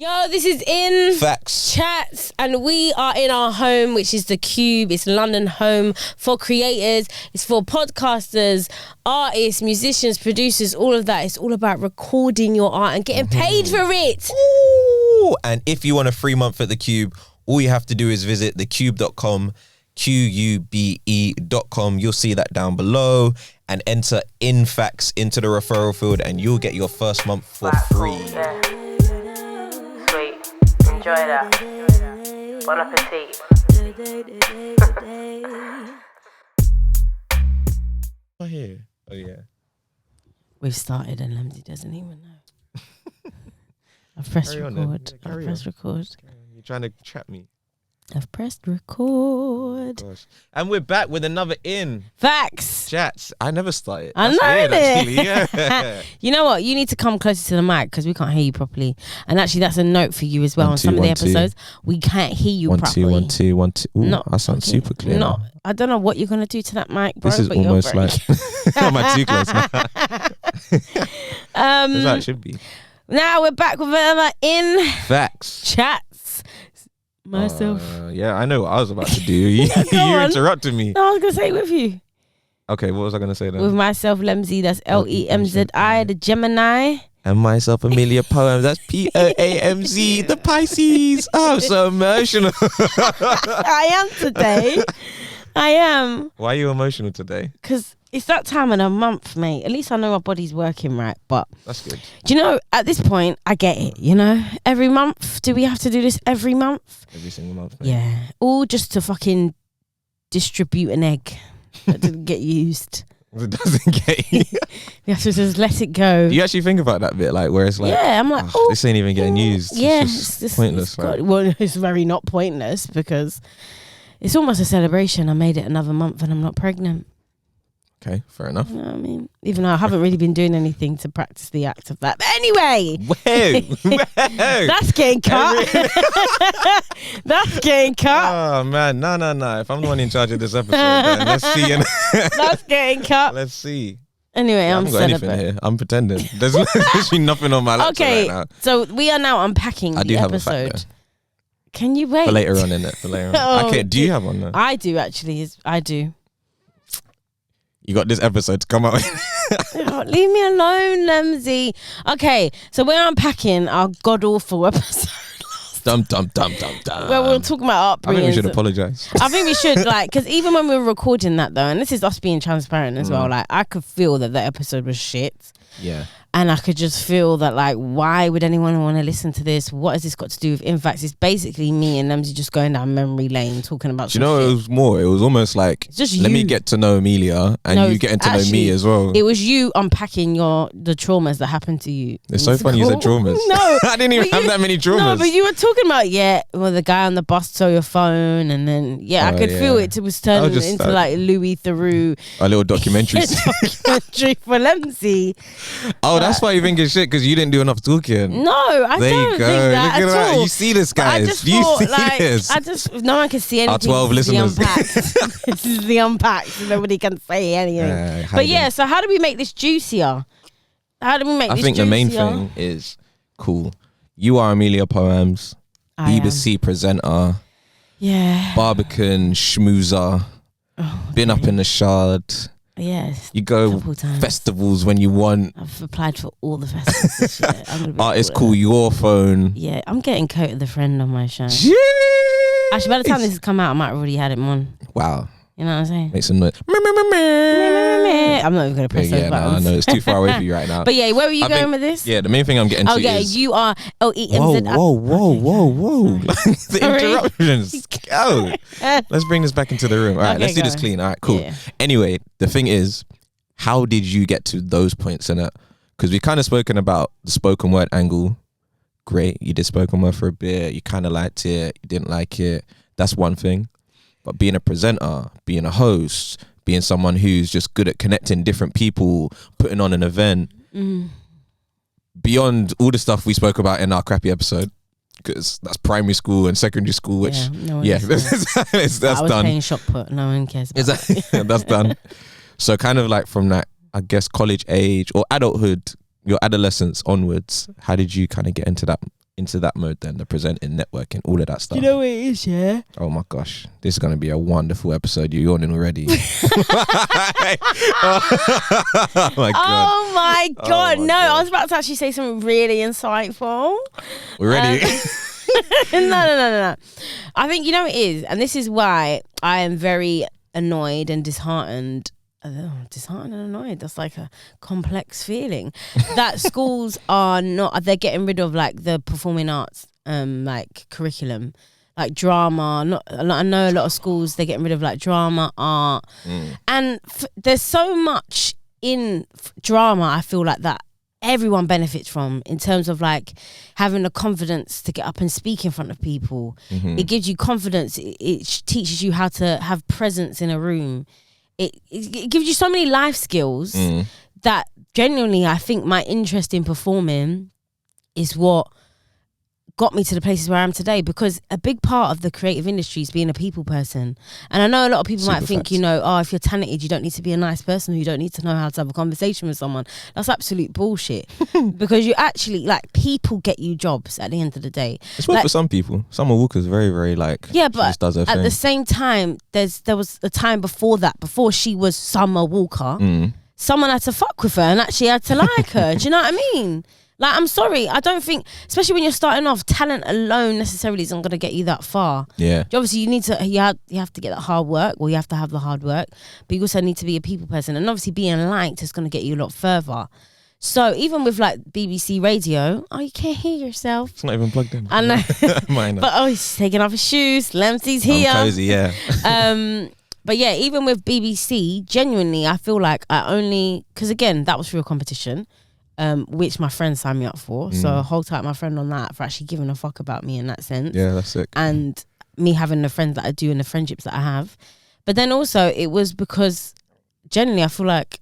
Yo, this is in Facts. Chats, and we are in our home, which is the Qube. It's London home for creators. It's for podcasters, artists, musicians, producers, all of that. It's all about recording your art and getting paid for it. Ooh. And if you want a free month at the Qube, all you have to do is visit theqube.com, qube.com. You'll see that down below, and enter in facts into the referral field, and you'll get your first month for free. Yeah. Sweet. Enjoy that. Bon appetit. Oh, here. Oh, yeah. We've started and Lemzi doesn't even know. I've pressed record. I've pressed record. You're trying to trap me. I've pressed record. Gosh. And we're back with another in Facts. Chats. I never started. I know weird, it. actually. Yeah. You know what? You need to come closer to the mic because we can't hear you properly. And actually, that's a note for you as well. One, on two, some of the one, two. episodes, we can't hear you properly. 1 2 1 2 1 2. Ooh, No, that sounds super clear. No, now. I don't know what you're gonna do to that mic, bro. This is but almost you're like am I too close now? That's how it should be. Now we're back with another in Facts. Chats. Myself. Yeah, I know what I was about to do. You on. interrupted me. No, I was gonna say it with you. Okay, what was I gonna say then? With myself, Lemzi. That's Lemzi, the Gemini. And myself, Amelia Poamz. That's Poamz, the Pisces. Oh, I'm so emotional. I am today. I am. Why are you emotional today? Because it's that time of the month, mate. At least I know my body's working right. But That's good. do you know, at this point, I get it, you know? Every month, do we have to do this every month? Every single month. Mate. Yeah. All just to fucking distribute an egg that didn't get used. It doesn't get you. We have to just let it go. Do you actually think about that bit, like where it's like, yeah, I'm like, oh, this ain't even getting used. Yeah, it's just pointless. Right? Well, it's very not pointless because it's almost a celebration. I made it another month and I'm not pregnant. Okay, fair enough. You know what I mean? Even though I haven't really been doing anything to practice the act of that. But anyway. Whoa. That's getting cut. That's getting cut. Oh, man. No. If I'm the one in charge of this episode, then let's see. That's getting cut. Let's see. Anyway, I I'm haven't got anything celebrating. here. I'm pretending. There's literally nothing on my laptop Okay, right now. so we are now unpacking I the do have episode. a fact there. Can you wait? For later on, innit? For later on. Oh, Okay, do you have one there? I do actually. I do. You got this episode to come out. Oh, leave me alone, Lemzi. Okay, so we're unpacking our god awful episode. Dum. Where we're talking about I think we upbringings. should apologise. I think we should, like, because even when we were recording that though, and this is us being transparent as well, like I could feel that the episode was shit. Yeah. And I could just feel that, like, why would anyone want to listen to this? What has this got to do with? In fact, it's basically me and Lemzi just going down memory lane talking about. Do you know, shit. it was more. It was almost like, Just let me you. get to know Amelia, and No, you getting to know actually, me as well. It was you unpacking the traumas that happened to you. It's so funny you said traumas. No, I didn't even but have that many traumas. No, but you were talking about the guy on the bus stole your phone, and then I could feel it was turning into like Louis Theroux, a little documentary. documentary for Lemzi. Oh, that's why you think it's shit, because you didn't do enough talking. No, I There don't you go. think that Look at at that. all. You see this, But I guys? just You thought, see like, this? no one can see anything. Our 12 This is listeners. The unpacked. This is the unpacked. So nobody can say anything. But yeah, so how do we make this juicier? How do we make I this think juicier? the main thing is, cool, you are Amelia Poamz, I am. BBC presenter, Yeah. Barbican schmoozer, been up in the Shard. Yes. You go couple times. festivals when you want. I've applied for all the festivals this year. I'm gonna be Artists cool call with your phone. it. Yeah, I'm getting Coat of the Friend on my show. Jeez. Actually, by the time this has come out, I might have already had him on. Wow. You know what I'm saying? Make some noise. I'm not even going to press those Yeah, no, I buttons. know it's too far away for you right now. But yeah, where were you I going think- with this? Yeah, the main thing I'm getting to is... you are Lemzi. Whoa. The Sorry. interruptions. Go. Let's bring this back into the room. All right, Okay, let's do go this on. clean. All right, cool. Yeah. Anyway, the thing is, how did you get to those points in it? Because we kind of spoken about the spoken word angle. Great. You did spoken word for a bit. You kind of liked it. You didn't like it. That's one thing. But being a presenter, being a host, being someone who's just good at connecting different people, putting on an event, beyond all the stuff we spoke about in our crappy episode, because that's primary school and secondary school, which that's I was done. paying shop put. No one cares about Exactly. That's done. So kind of like from that, I guess, college age or adulthood, your adolescence onwards, how did you kind of get into into that mode then, the presenting, networking, all of that stuff? You know what it is, yeah? Oh my gosh, this is going to be a wonderful episode. You're yawning already. Oh my God. Oh my God. my No, God. I was about to actually say something really insightful. We're ready. No. I think, you know what it is, and this is why I am very annoyed and disheartened. Disheartened and annoyed, that's like a complex feeling that schools they're getting rid of like the performing arts like curriculum, like drama. I know a lot of schools, they're getting rid of like drama, art, and there's so much in drama, I feel like, that everyone benefits from, in terms of like having the confidence to get up and speak in front of people. It gives you confidence, it teaches you how to have presence in a room. It gives you so many life skills that genuinely, I think my interest in performing is what got me to the places where I am today, because a big part of the creative industry is being a people person. And I know a lot of people might think, facts. you know, oh, if you're talented, you don't need to be a nice person, or you don't need to know how to have a conversation with someone. That's absolute bullshit. Because you actually, like, people get you jobs at the end of the day. It's worked like, for some people. Summer Walker's very, very like, yeah, she but just does her at thing. the same time, there was a time before that, before she was Summer Walker, someone had to fuck with her and actually had to like her. Do you know what I mean? Like, I'm sorry, I don't think, especially when you're starting off, talent alone necessarily isn't going to get you that far. Yeah. Obviously, you have to get that hard work, or you have to have the hard work, but you also need to be a people person. And obviously being liked is going to get you a lot further. So even with like BBC Radio, you can't hear yourself. It's not even plugged in. I know. Minor. But he's taking off his shoes, Lemzi's here. I'm cozy, yeah. But yeah, even with BBC, genuinely, I feel like because again, that was through a competition, which my friend signed me up for. So hold tight my friend on that, for actually giving a fuck about me in that sense. Yeah, that's sick. And me having the friends that I do and the friendships that I have. But then also it was because generally I feel like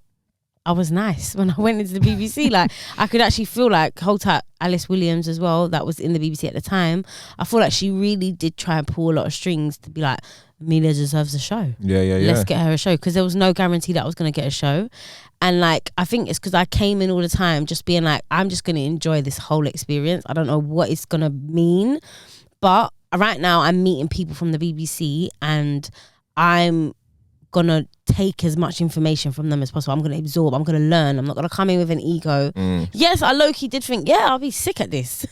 I was nice when I went into the BBC. Like, I could actually feel like, hold tight, Alice Williams as well, that was in the BBC at the time. I feel like she really did try and pull a lot of strings to be like, Amelia deserves a show. Yeah. Let's get her a show, because there was no guarantee that I was going to get a show. And like, I think it's because I came in all the time just being like, I'm just going to enjoy this whole experience. I don't know what it's going to mean, but right now I'm meeting people from the BBC and I'm going to take as much information from them as possible. I'm going to absorb, I'm going to learn. I'm not going to come in with an ego. Yes, I low-key did think, yeah, I'll be sick at this.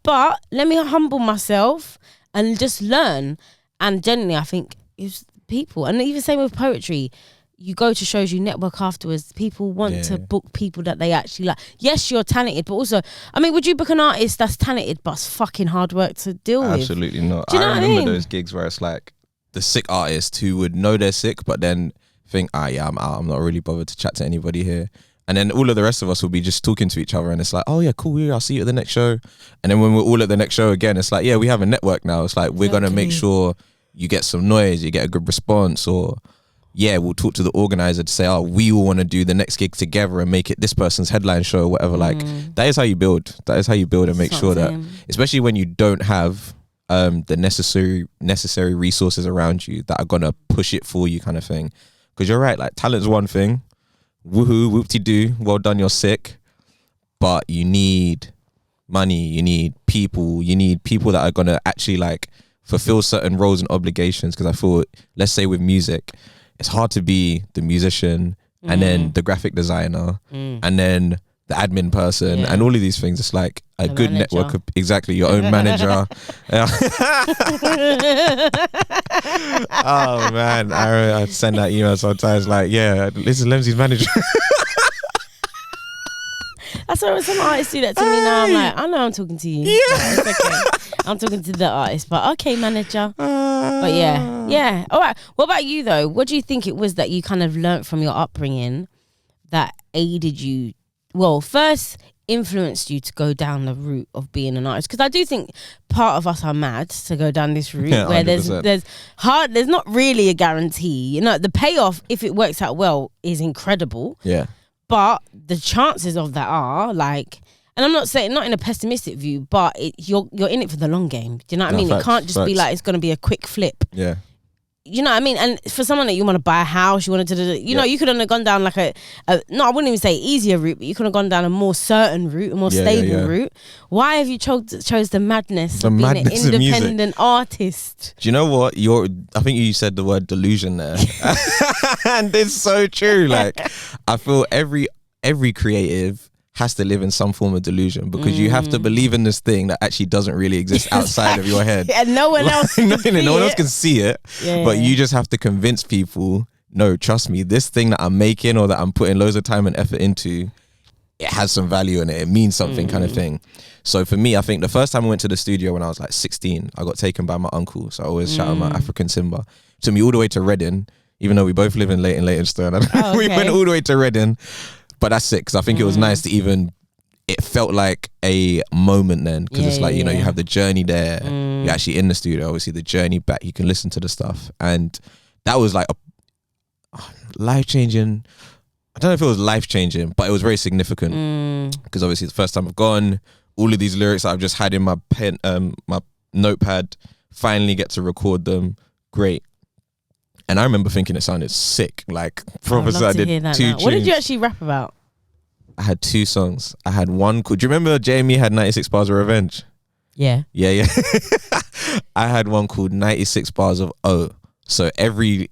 But let me humble myself and just learn. And generally, I think it's people. And even same with poetry. You go to shows, you network afterwards. People want to book people that they actually like. Yes, you're talented, but also, I mean, would you book an artist that's talented but it's fucking hard work to deal with? Absolutely not. Do you know I what remember I mean? those gigs where it's like the sick artist who would know they're sick, but then think, yeah, I'm out. I'm not really bothered to chat to anybody here. And then all of the rest of us will be just talking to each other, and it's like, oh yeah, cool, I'll see you at the next show. And then when we're all at the next show again, it's like, yeah, we have a network now. It's like, we're going to make sure you get some noise, you get a good response, or yeah, we'll talk to the organizer to say, oh, we all want to do the next gig together and make it this person's headline show or whatever. Like, that is how you build. That is how you build and make sure that, especially when you don't have the necessary resources around you that are going to push it for you, kind of thing. Because you're right, like, talent's one thing. Woohoo, whoop-de-doo, well done, you're sick. But you need money, you need people that are going to actually like fulfill certain roles and obligations. Because I feel, let's say with music, it's hard to be the musician and then the graphic designer and then the admin person and all of these things. It's like a good manager. network of, exactly, your own manager. Oh man, I send that email sometimes like, yeah, this is Lemzi's manager. That's why when some artists do that to me now, I'm like, I know I'm talking to you. Yeah. It's okay. I'm talking to the artist, but okay, manager. But yeah. All right. What about you though? What do you think it was that you kind of learnt from your upbringing that aided you? Well, first influenced you to go down the route of being an artist? Because I do think part of us are mad to go down this route where 100%. there's not really a guarantee. You know, the payoff, if it works out well, is incredible. Yeah. But the chances of that are like, and I'm not saying, not in a pessimistic view, but you're in it for the long game. Do you know what I mean? Facts, it can't just be facts. like it's going to be a quick flip. Yeah. you know what I mean? And for someone that you want to buy a house, you wanted to, you know, you could have gone down like no, I wouldn't even say easier route, but you could have gone down a more certain route, a more stable route. Why have you chose the madness of being an independent artist? Do you know what? I think you said the word delusion there. And it's so true. Like, I feel every creative has to live in some form of delusion, because you have to believe in this thing that actually doesn't really exist outside of your head. And no one else no one else can see it. But you just have to convince people, no, trust me, this thing that I'm making or that I'm putting loads of time and effort into, it has some value in it. It means something, kind of thing. So for me, I think the first time I went to the studio when I was like 16, I got taken by my uncle. So I always shout out my African Simba. Took me all the way to Reading, even though we both live in Leytonstone. We went all the way to Reading. But that's it, because I think it was nice to it felt like a moment then, because it's like, you know, you have the journey there, you're actually in the studio, obviously the journey back, you can listen to the stuff. And that was like a life-changing, I don't know if it was life-changing, but it was very significant, because obviously the first time I've gone, all of these lyrics that I've just had in my pen, my notepad, finally get to record them, great. And I remember thinking it sounded sick. Like, probably I did 2 tunes. What did you actually rap about? I had 2 songs. I had one called, do you remember Jamie had 96 Bars of Revenge? Yeah. I had one called 96 Bars of O. So every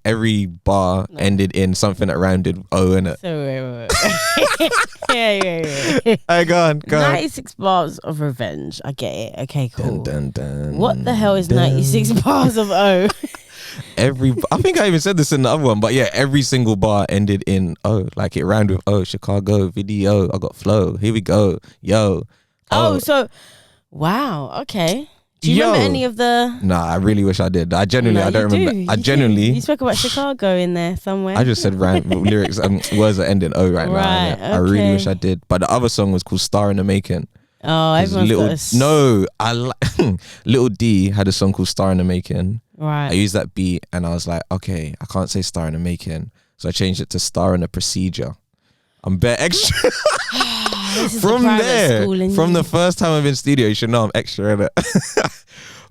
bar ended in something that rhymed with O in it. So wait. Yeah. Hey, go on. 96 bars of revenge. I get it. Okay, cool. Dun, dun, dun, what the hell is 96 bars of O? I think I even said this in the other one, but yeah, every single bar ended in O. Like, it rhymed with O. Chicago, video, I got flow. Here we go. Yo. So, wow. Okay. Do you remember any of the... Nah, I really wish I did. I don't remember. You spoke about Chicago in there somewhere. I just said lyrics and words that end in O now. Okay. I really wish I did. But the other song was called Star in the Making. Oh, everyone's Little D had a song called Star in the Making. Right. I used that beat and I was like, okay, I can't say Star in the Making. So I changed it to Star in the Procedure. I'm bare extra. From the first time I've been in studio, you should know I'm extra in it.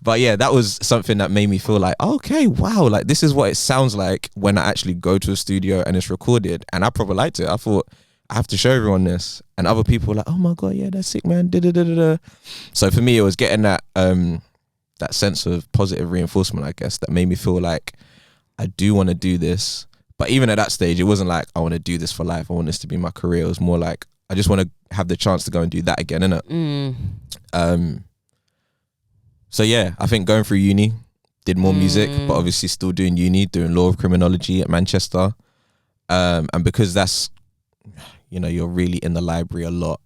But yeah, that was something that made me feel like, okay, wow, like this is what it sounds like when I actually go to a studio and it's recorded. And I probably liked it. I thought, I have to show everyone this. And other people were like, oh my God, yeah, that's sick, man. Da-da-da-da-da. So for me, it was getting that that sense of positive reinforcement, I guess, that made me feel like I do want to do this. But even at that stage, it wasn't like I want to do this for life. I want this to be my career. It was more like I just want to have the chance to go and do that again, innit? So yeah, I think going through uni, did more music, but obviously still doing uni, doing law of criminology at Manchester. And because that's, you know, you're really in the library a lot.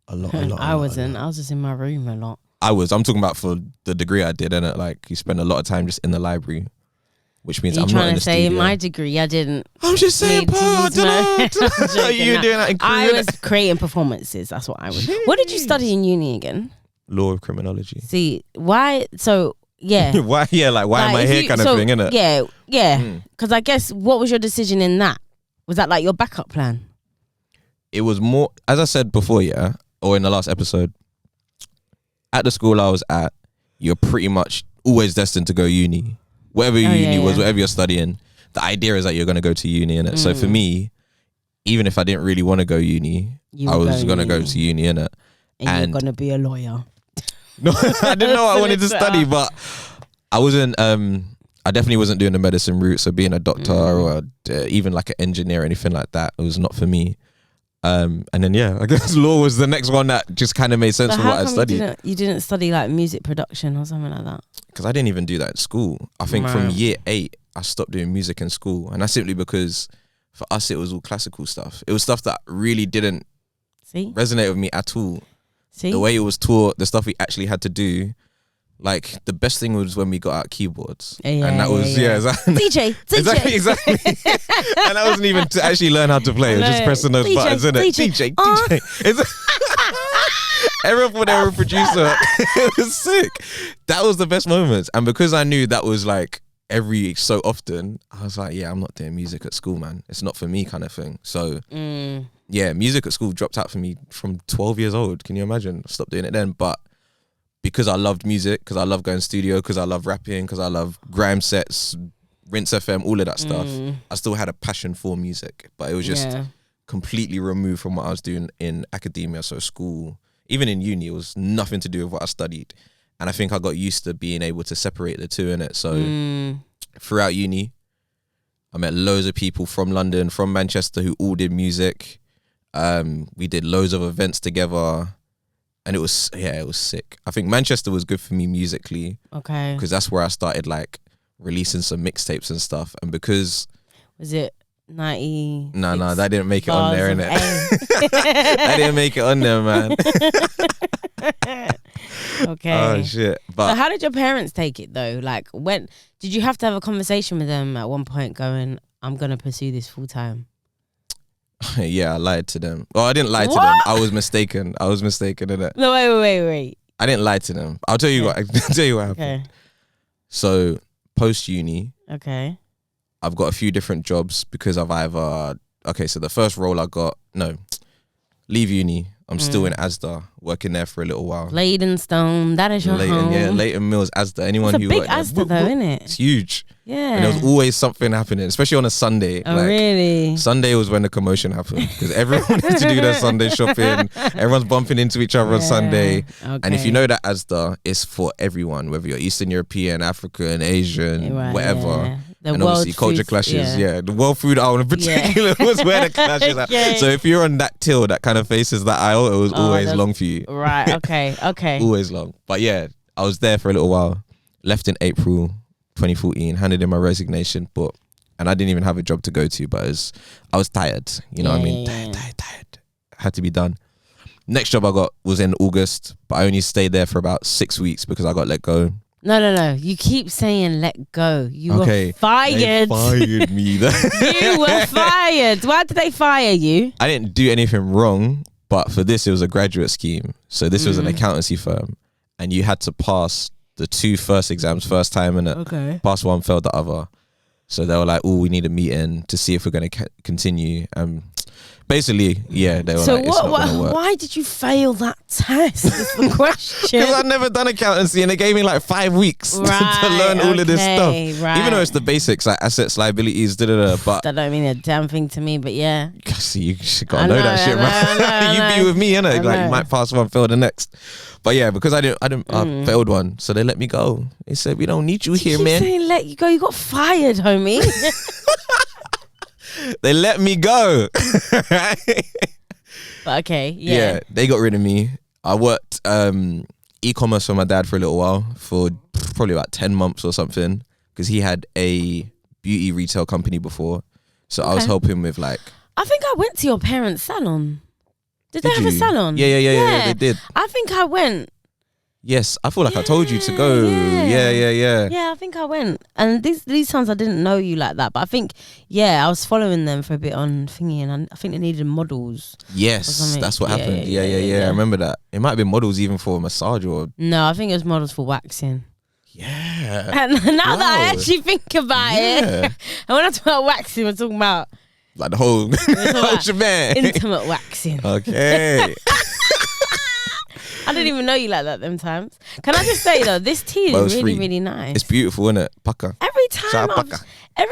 I wasn't. I was just in my room a lot. I'm talking about for the degree I did, innit? Like, you spend a lot of time just in the library, which means I'm not in the studio. You're trying to say in my degree I didn't. I'm just saying, Paul, are you doing that in I was creating performances. That's what I was. Jeez. What did you study in uni again? Law of criminology. See, why? So, yeah. Why? Yeah, like, why am I here kind of thing, innit? Yeah. Because I guess, what was your decision in that? Was that like your backup plan? It was more, as I said before, yeah, or in the last episode, at the school I was at, you're pretty much always destined to go uni. Whatever your uni was, whatever you're studying, the idea is that you're going to go to uni, innit? So for me, even if I didn't really want to go uni, I was going to go to uni, innit? And you're going to be a lawyer. No, I didn't know I wanted to study, but I wasn't, I definitely wasn't doing the medicine route. So being a doctor or even like an engineer or anything like that, it was not for me. And then I guess law was the next one that just kind of made sense for what I studied. You didn't study like music production or something like that? Because I didn't even do that at school. I think from year 8 I stopped doing music in school, and that's simply because for us it was all classical stuff. It was stuff that really didn't resonate with me at all. The way it was taught, the stuff we actually had to do. Like, the best thing was when we got out keyboards. And that was, exactly. DJ. Exactly. And that wasn't even to actually learn how to play. It was just pressing those buttons, innit? DJ. Everyone thought they were a producer. It was sick. That was the best moments. And because I knew that was like every so often, I was like, yeah, I'm not doing music at school, man. It's not for me kind of thing. So, yeah, music at school dropped out for me from 12 years old. Can you imagine? I stopped doing it then. But because I loved music, because I love going studio, because I love rapping, because I love grime sets, Rinse FM, all of that stuff. I still had a passion for music, but it was just completely removed from what I was doing in academia. So school, even in uni, it was nothing to do with what I studied. And I think I got used to being able to separate the two in it. So throughout uni, I met loads of people from London, from Manchester, who all did music. We did loads of events together, and it was sick. I think Manchester was good for me musically. Okay. Because that's where I started like releasing some mixtapes and stuff. And because... Was it 90? No, that didn't make it on there, innit? That didn't make it on there, man. Okay. Oh shit. But so how did your parents take it though? Like, when did you have to have a conversation with them at one point going, I'm gonna pursue this full time? Yeah, I lied to them. Well, I didn't lie to them. I was mistaken, innit? No, wait. I didn't lie to them. I'll tell you what happened. Okay. So post uni, I've got a few different jobs because I've either so the first role I got, leave uni. I'm still in Asda, working there for a little while. Leytonstone, that is your home. Yeah, Leighton Mills, Asda. Anyone it's a who big worked Asda there, though, isn't it? It's huge. Yeah. And there was always something happening, especially on a Sunday. Oh, really? Sunday was when the commotion happened because everyone wanted to do their Sunday shopping. Everyone's bumping into each other on Sunday. Okay. And if you know that Asda, it's for everyone, whether you're Eastern European, African, Asian, whatever. Yeah. And obviously culture clashes. Yeah. The World Food aisle in particular was where the clashes are. So if you're on that till that kind of faces that aisle, it was always long for you. Right, okay. Always long. But yeah, I was there for a little while. Left in April 2014, handed in my resignation, and I didn't even have a job to go to, but I was tired. You know what I mean? Tired. Had to be done. Next job I got was in August, but I only stayed there for about 6 weeks because I got let go. No. You keep saying let go. You were fired. They fired me. You were fired. Why did they fire you? I didn't do anything wrong, but for this, it was a graduate scheme. So this was an accountancy firm, and you had to pass the 2 first exams first time, and pass one, failed the other. So they were like, "Oh, we need a meeting to see if we're going to continue." Basically, they were like, "It's not going to work." Why did you fail that test? Is the question. Because I'd never done accountancy, and they gave me like 5 weeks to learn all of this stuff. Right. Even though it's the basics, like assets, liabilities, but that don't mean a damn thing to me. But yeah, see, you gotta know that shit, man. You be with me, innit? Like you might pass one, fail the next. But yeah, because I failed one, so they let me go. They said, "We don't need you here, man." Saying let you go, you got fired, homie. They let me go. But yeah, they got rid of me. I worked e-commerce for my dad for a little while, for probably about 10 months or something, because he had a beauty retail company before. So I was helping with like... I think I went to your parents' salon. Did they have a salon? Yeah, they did. I think I went. Yes, I feel like I told you to go. Yeah. Yeah, I think I went. And these times I didn't know you like that, but I think, I was following them for a bit on thingy, and I think they needed models. Yes, that's what happened. Yeah. I remember that. It might have been models even for a massage or... No, I think it was models for waxing. Yeah. And now that I actually think about it, and when I talk about waxing, we're talking about... Like the whole shebang. Intimate waxing. Okay. I didn't even know you like that them times. Can I just say though, this tea is really, really nice. It's beautiful, isn't it? Paka. Every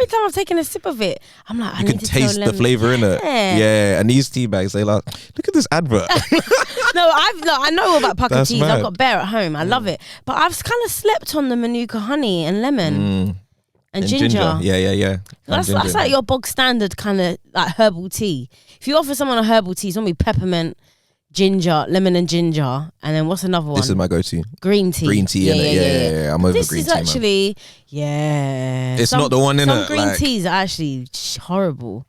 time I've taken a sip of it, I'm like, I need to taste the flavour in it. Yeah, and these tea bags, they like, look at this advert. I know all about Paka teas. I've got Bear at home. I love it, but I've kind of slept on the Manuka honey and lemon. And ginger. Yeah. That's like your bog standard kind of like herbal tea. If you offer someone a herbal tea, it's gonna be peppermint, ginger, lemon and ginger, and then what's another one? This is my go-to. Green tea. Yeah. I'm over this green tea. This is actually, It's not the one in it. Some green teas are actually horrible.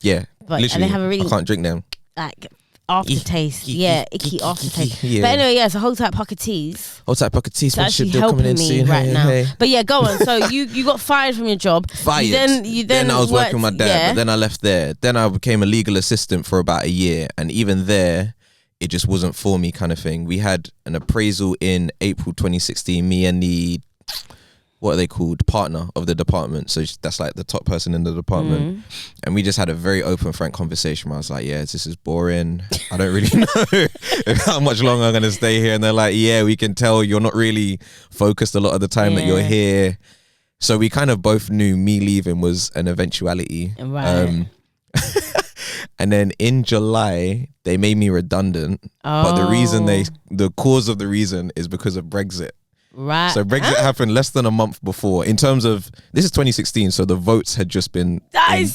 Yeah, but and they have a really... I can't drink them. Like aftertaste, icky aftertaste. Yeah. But anyway, so hold tight Paka teas. Hold tight Paka teas. It's actually helping me right now. But yeah, go on. So you got fired from your job. Fired. Then I was working with my dad, but then I left there. Then I became a legal assistant for about a year, and even there, it just wasn't for me, kind of thing. We had an appraisal in April 2016. Me and the what are they called? Partner of the department. So that's like the top person in the department. And we just had a very open, frank conversation where I was like, yeah, this is boring. I don't really know how much longer I'm going to stay here. And they're like, yeah, we can tell you're not really focused a lot of the time that you're here. So we kind of both knew me leaving was an eventuality. Right. And then in July, they made me redundant. But the cause of the reason is because of Brexit. Right. So Brexit happened less than a month before. In terms of, this is 2016, so the votes had just been. They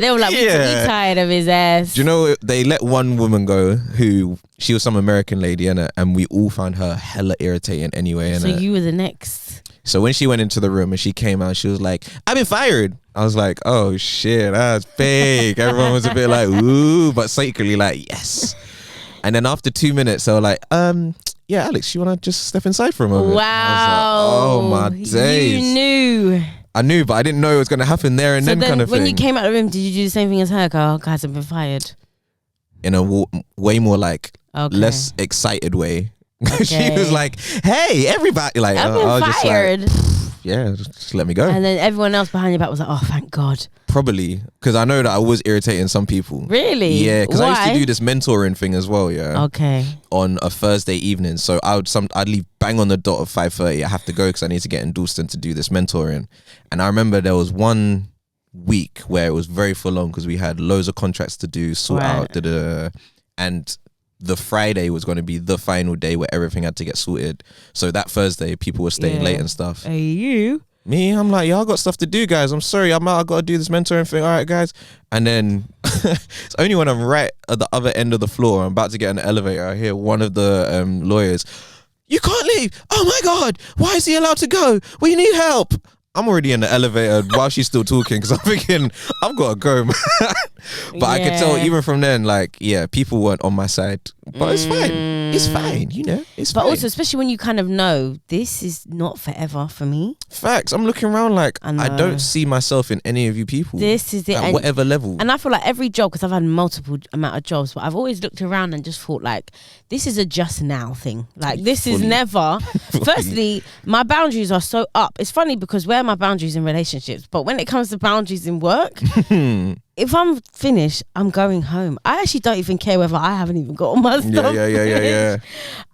were like, we tired of his ass. Do you know, they let one woman go who, she was some American lady, and we all found her hella irritating anyway. So you were the next. So when she went into the room and she came out, she was like, I've been fired. I was like, oh shit, that's fake. Everyone was a bit like, ooh, but secretly like, yes. And then after 2 minutes, they were like, yeah, Alex, you want to just step inside for a moment? Wow. I was like, oh my days. You knew. I knew, but I didn't know it was going to happen there and then kind of thing. When you came out of the room, did you do the same thing as her? Go, guys, I've been fired. In a way more like, less excited way. Okay. She was like, hey, everybody. Like, I've I been was fired. Just like, yeah, just let me go. And then everyone else behind your back was like, oh, thank God. Probably, because I know that I was irritating some people. Really? Yeah, because I used to do this mentoring thing as well, yeah. Okay. On a Thursday evening. So I'd leave bang on the dot of 5:30. I have to go because I need to get in Dalston to do this mentoring. And I remember there was one week where it was very full on because we had loads of contracts to do, sort out, and the Friday was going to be the final day where everything had to get sorted. So that Thursday, people were staying late and stuff. Hey, you? Me, I'm like, y'all got stuff to do, guys. I'm sorry, I'm out. I got to do this mentoring thing. All right, guys. And then it's only when I'm right at the other end of the floor, I'm about to get in the elevator, I hear one of the lawyers, you can't leave. Oh my God, why is he allowed to go? We need help. I'm already in the elevator while she's still talking because I'm thinking, I've got to go, man. But I could tell even from then, like, yeah, people weren't on my side. But it's fine. It's fine, you know. It's fine. But also, especially when you kind of know this is not forever for me. Facts. I'm looking around like, I don't see myself in any of you people. This is it. At whatever level. And I feel like every job, because I've had multiple amount of jobs, but I've always looked around and just thought like, this is a just now thing. Like this is never. Firstly, my boundaries are so up. It's funny because where are my boundaries in relationships? But when it comes to boundaries in work, if I'm finished, I'm going home. I actually don't even care whether I haven't even got all my stuff. Yeah.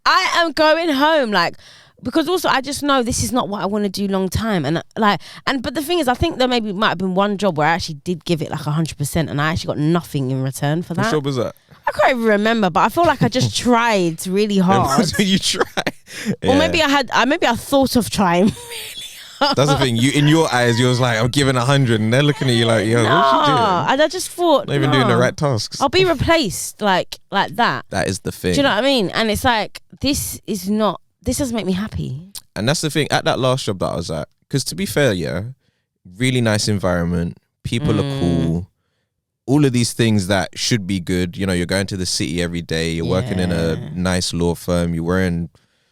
I am going home, like, because also I just know this is not what I want to do long time, and but the thing is, I think there might have been one job where I actually did give it like 100%, and I actually got nothing in return for that. What job was that? I can't even remember, but I feel like I just tried really hard. You try, or maybe I thought of trying really hard. That's the thing. You, in your eyes, you was like, I'm giving 100, and they're looking at you like, yo, what's she doing? And I just thought, not even doing the right tasks. I'll be replaced like that. That is the thing. Do you know what I mean? And it's like, this doesn't make me happy. And that's the thing. At that last job that I was at, because to be fair, yeah, really nice environment. People are cool. All of these things that should be good. You know, you're going to the city every day. You're working in a nice law firm. You're wearing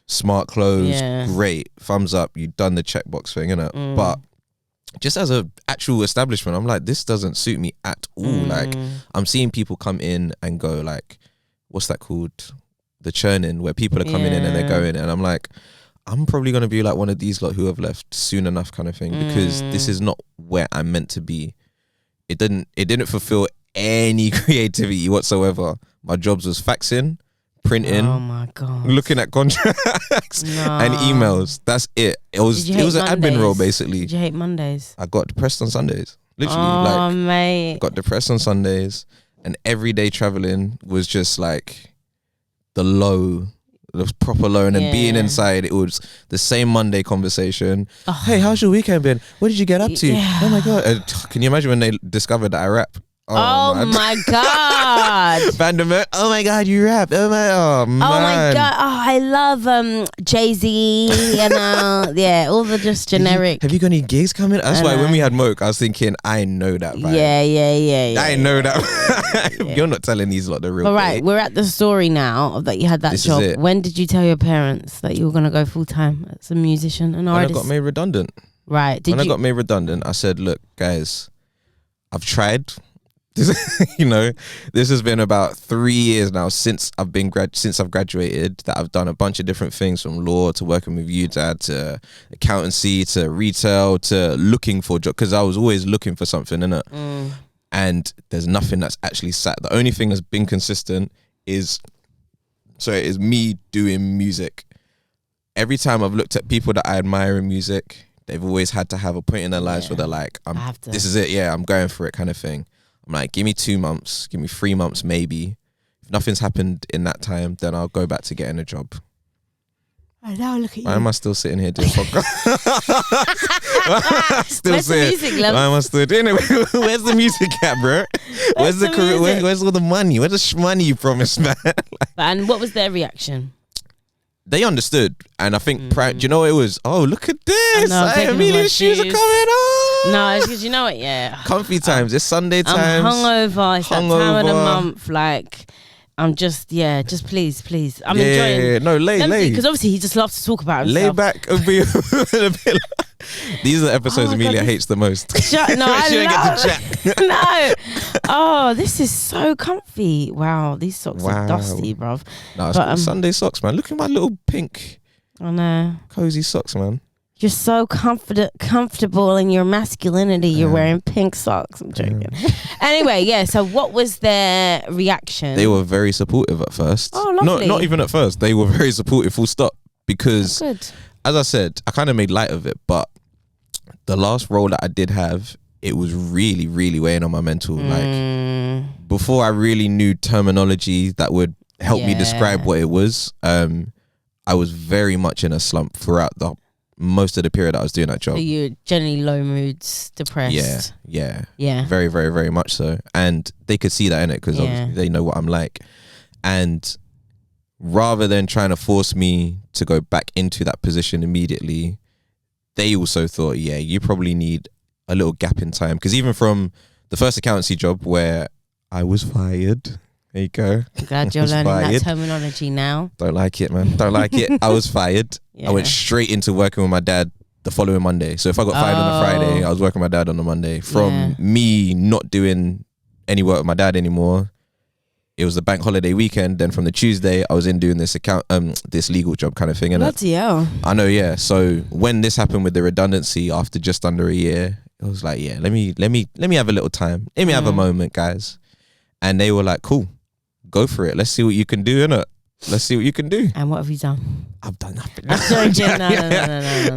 smart clothes, great, thumbs up, you've done the checkbox thing, innit? But just as a actual establishment, I'm like, this doesn't suit me at all. Like, I'm seeing people come in and go like, what's that called? The churning, where people are coming in and they're going, and I'm like, I'm probably going to be like one of these lot who have left soon enough kind of thing, because this is not where I'm meant to be. It didn't fulfill any creativity whatsoever. My jobs was faxing, printing, oh my God, looking at contracts and emails. That's it. It was an admin role basically. Did you hate Mondays? I got depressed on Sundays. Literally, mate. Got depressed on Sundays, and every day traveling was just like the low. The proper low, and then being inside, it was the same Monday conversation. Hey, how's your weekend been? What did you get up to? Oh my God. Can you imagine when they discovered that I rap? Oh my God. Vandermeer, oh my God, you rap. Oh my God. Oh, I love Jay-Z, you know. Yeah, all the just generic. Have you got any gigs coming? That's why when we had Moke, I was thinking, I know that vibe. Yeah. I know that. You're not telling these lot the real thing. All right, we're at the story now that you had that job. When did you tell your parents that you were going to go full time as a musician and artist? When I got made redundant. Right. I got made redundant, I said, look, guys, I've tried. You know, this has been about 3 years now since I've graduated, that I've done a bunch of different things, from law to working with you, Dad, to accountancy, to retail, to looking for jobs, because I was always looking for something, innit? And there's nothing that's actually sat. The only thing that's been consistent is me doing music. every time I've looked at people that I admire in music, they've always had to have a point in their lives where they're like, this is it, I'm going for it kind of thing. I'm like, give me 2 months, give me 3 months maybe. If nothing's happened in that time, then I'll go back to getting a job. Right, now look at you. Why am I still sitting here doing podcast? Where's the music, Lem? Why am I still doing it? Where's the music at, bro? Where's the career? Where's all the money? Where's the money you promised, man? And what was their reaction? They understood, and I think do you know what it was? Oh, look at this! Hey, Amelia's shoes are coming on. No, it's because you know what? Yeah, comfy times. It's Sunday times. I'm hungover. It's that time of the month. Like, I'm just please. I'm enjoying. Yeah. No, lay. Because obviously he just loves to talk about himself. Lay back and be a bit. These are the episodes Amelia hates the most. No, I love get to chat. No. Oh, this is so comfy. Wow, these socks are dusty, bruv. No, it's Sunday socks, man. Look at my little pink. I know. Cozy socks, man. You're so comfortable in your masculinity. You're wearing pink socks. I'm joking. Anyway, so what was their reaction? They were very supportive at first. Oh, lovely. Not even at first. They were very supportive, full stop. Because, as I said, I kind of made light of it. But the last role that I did have, it was really, really weighing on my mental. Like, before I really knew terminology that would help me describe what it was, I was very much in a slump throughout most of the period I was doing that job. So you're generally low moods, depressed. Yeah. Very, very, very much so. And they could see that in it because they know what I'm like. And rather than trying to force me to go back into that position immediately, they also thought, you probably need a little gap in time. Because even from the first accountancy job where I was fired, there you go. I'm glad you're learning that terminology now. Don't like it, man. Don't like it. I was fired. I went straight into working with my dad the following Monday. So if I got fired on a Friday, I was working with my dad on a Monday. From me not doing any work with my dad anymore, it was the bank holiday weekend. Then from the Tuesday, I was in doing this this legal job kind of thing. Bloody hell. I know, yeah. So when this happened with the redundancy after just under a year, it was like, let me have a little time. Let me have a moment, guys. And they were like, cool. Go for it. Let's see what you can do, innit? Let's see what you can do. And what have you done? I've done nothing.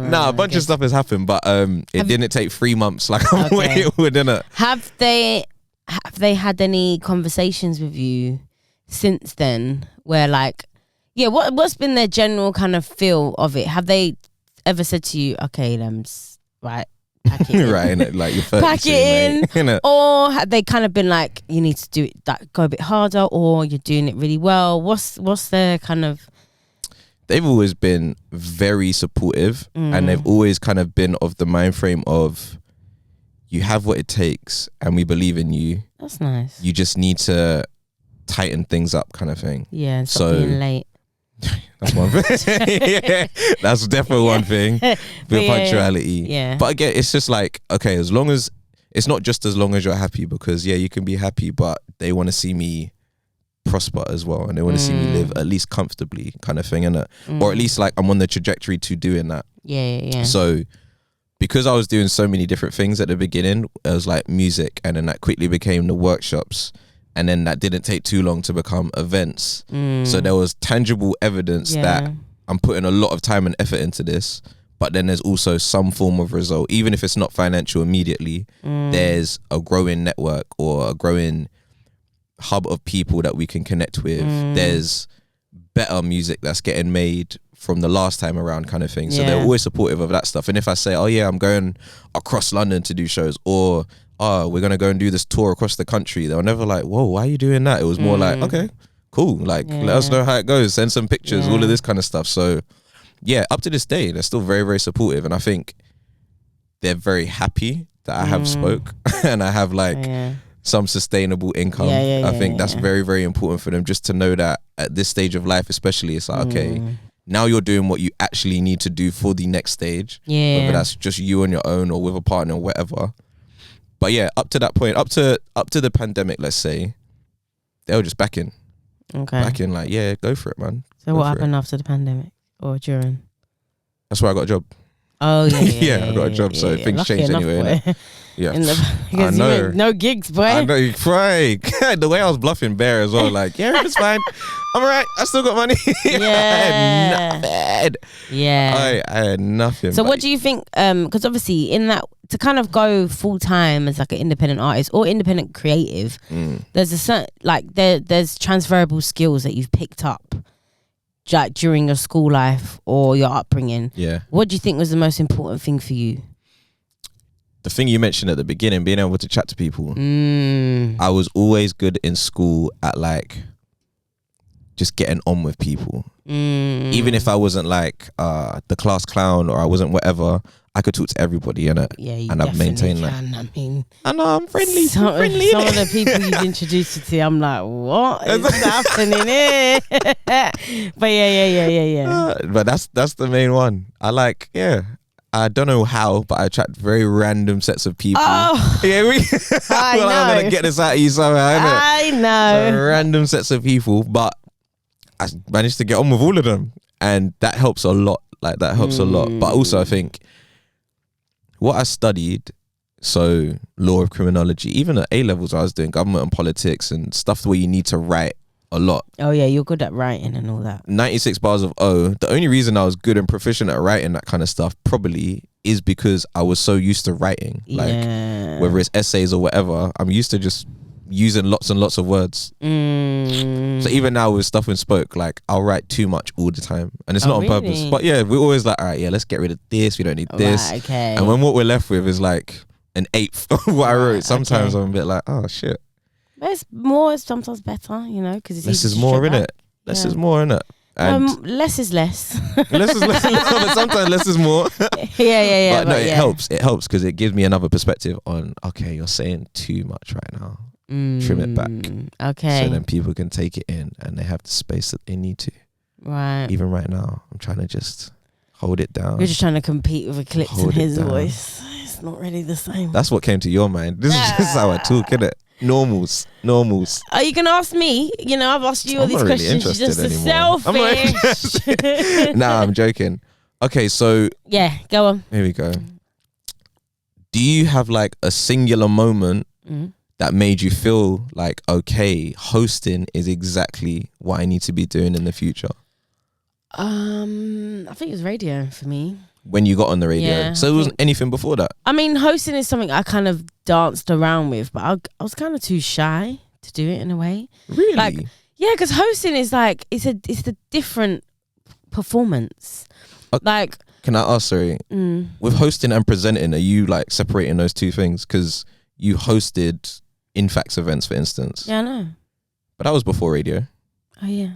No, a bunch of stuff has happened, but it didn't take 3 months like I'm waiting with, innit? Have they had any conversations with you since then where like, what's been their general kind of feel of it? Have they ever said to you, okay, Lems, right, pack it in. Right, innit? Like you're 30 pack it in, or have they kind of been like, you need to do it, like go a bit harder, or you're doing it really well? What's their kind of? They've always been very supportive, and they've always kind of been of the mind frame of, you have what it takes, and we believe in you. That's nice. You just need to tighten things up, kind of thing. Yeah, and stop being late. That's one thing. That's definitely one thing. With punctuality. Yeah. But again, it's just like, okay, as long as it's not just as long as you're happy, because you can be happy, but they want to see me prosper as well, and they want to see me live at least comfortably, kind of thing, innit? Or at least like I'm on the trajectory to doing that. Yeah. So because I was doing so many different things at the beginning, it was like music, and then that quickly became the workshops. And then that didn't take too long to become events. So there was tangible evidence that I'm putting a lot of time and effort into this, but then there's also some form of result. Even if it's not financial immediately, there's a growing network or a growing hub of people that we can connect with. There's better music that's getting made from the last time around, kind of thing. So they're always supportive of that stuff. And if I say, I'm going across London to do shows, or we're going to go and do this tour across the country, they were never like, whoa, why are you doing that? It was more like, okay, cool. Like, let us know how it goes. Send some pictures, all of this kind of stuff. So, up to this day, they're still very, very supportive. And I think they're very happy that I have spoke and I have like some sustainable income. I think that's very, very important for them, just to know that at this stage of life, especially, it's like, okay, now you're doing what you actually need to do for the next stage. Whether that's just you on your own or with a partner or whatever. But up to that point, up to the pandemic, let's say, they were just backing. Okay. Backing, like, go for it, man. So what happened after the pandemic or during? That's where I got a job. Oh yeah, Yeah, I got a job, so things Lucky change enough, anyway, boy. innit? Yeah. I Because you know. ain't no gigs, boy. I know you cry. The way I was bluffing Bear as well, like, yeah, it's fine. I'm alright. I still got money. Yeah. I had nothing. Yeah. I had nothing. So but what do you think? Because obviously, in that, to kind of go full time as like an independent artist or independent creative, there's a certain there's transferable skills that you've picked up, like during your school life or your upbringing. Yeah. What do you think was the most important thing for you? The thing you mentioned at the beginning, being able to chat to people. I was always good in school at like just getting on with people. Even if I wasn't like the class clown or I wasn't whatever, I could talk to everybody, innit? Yeah, you and I've maintained that. I mean, I know I'm friendly. some I'm friendly, of innit? the people you've introduced me to, I'm like, what is happening here? But yeah. But that's the main one. I like, I don't know how, but I attract very random sets of people. Oh, Yeah, I well, I'm know. gonna get this out of you somehow, innit? I know. So random sets of people, but I managed to get on with all of them, and that helps a lot. Like that helps a lot. But also, I think what I studied, so law of criminology, even at A levels, I was doing government and politics and stuff where you need to write a lot. Oh yeah, you're good at writing and all that. 96 bars of O. The only reason I was good and proficient at writing that kind of stuff probably is because I was so used to writing. Like whether it's essays or whatever, I'm used to just using lots and lots of words. So even now with stuff in Spoke, like I'll write too much all the time, and it's not on purpose. Really? But yeah, we're always like, all right, yeah, let's get rid of this. We don't need this. Right, okay. And when what we're left with is like an eighth of what I wrote, sometimes I'm a bit like, oh shit. But it's more is sometimes better, you know, because it's Less easy is to more, strip innit? out. Less Yeah. is more, innit? And Less is less. less is less, but sometimes less is more. yeah. But no, it helps. It helps because it gives me another perspective on, okay, you're saying too much right now. Trim it back. Okay. So then people can take it in and they have the space that they need to. Right. Even right now, I'm trying to just hold it down. You're just trying to compete with Eclipse and Hold it his down. voice. It's not really the same. That's what came to your mind. This is just how I talk, innit? Normals. Are you gonna ask me? You know, I've asked you all I'm these not really questions. You're just interested a anymore. I'm not selfish. Nah, I'm joking. Okay, so Yeah, go on. here we go. Do you have like a singular moment that made you feel like, okay, hosting is exactly what I need to be doing in the future? I think it was radio for me. When you got on the radio. Yeah, So it wasn't anything before that? I mean, hosting is something I kind of danced around with, but I was kind of too shy to do it in a way. Really? Like, yeah, because hosting is like it's a different performance. Like, Can I ask, sorry, with hosting and presenting, are you like separating those two things? Because you hosted InFacts events, for instance. yeah, I know. But that was before radio. Oh yeah.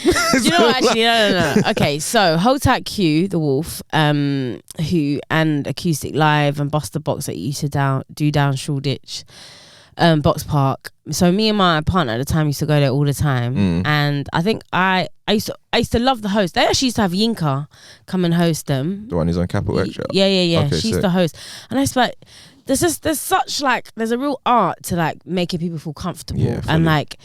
Do you know what, actually? No. Okay, so Hold Tight Q, the Wolf, who and Acoustic Live and Buster Box that you used to do down Shoreditch, Box Park. So me and my partner at the time used to go there all the time, and I think I used to love the host. They actually used to have Yinka come and host them. The one who's on Capital Workshop. Yeah. Okay, She used sick. to host, and I was like, there's a real art to like making people feel comfortable, Yeah, fully. and like.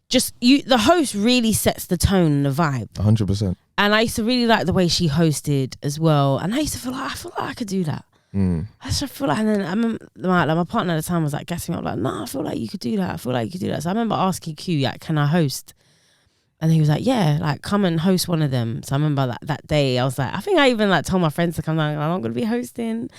Just the host really sets the tone and the vibe. 100%. And I used to really like the way she hosted as well. And I used to feel like I could do that. I just feel like, and then I remember my partner at the time was like gassing me up, like, nah, I feel like you could do that. So I remember asking Q, like, can I host? And he was like, yeah, like come and host one of them. So I remember that day I was like, I think I even like told my friends to come down. I'm going to be hosting.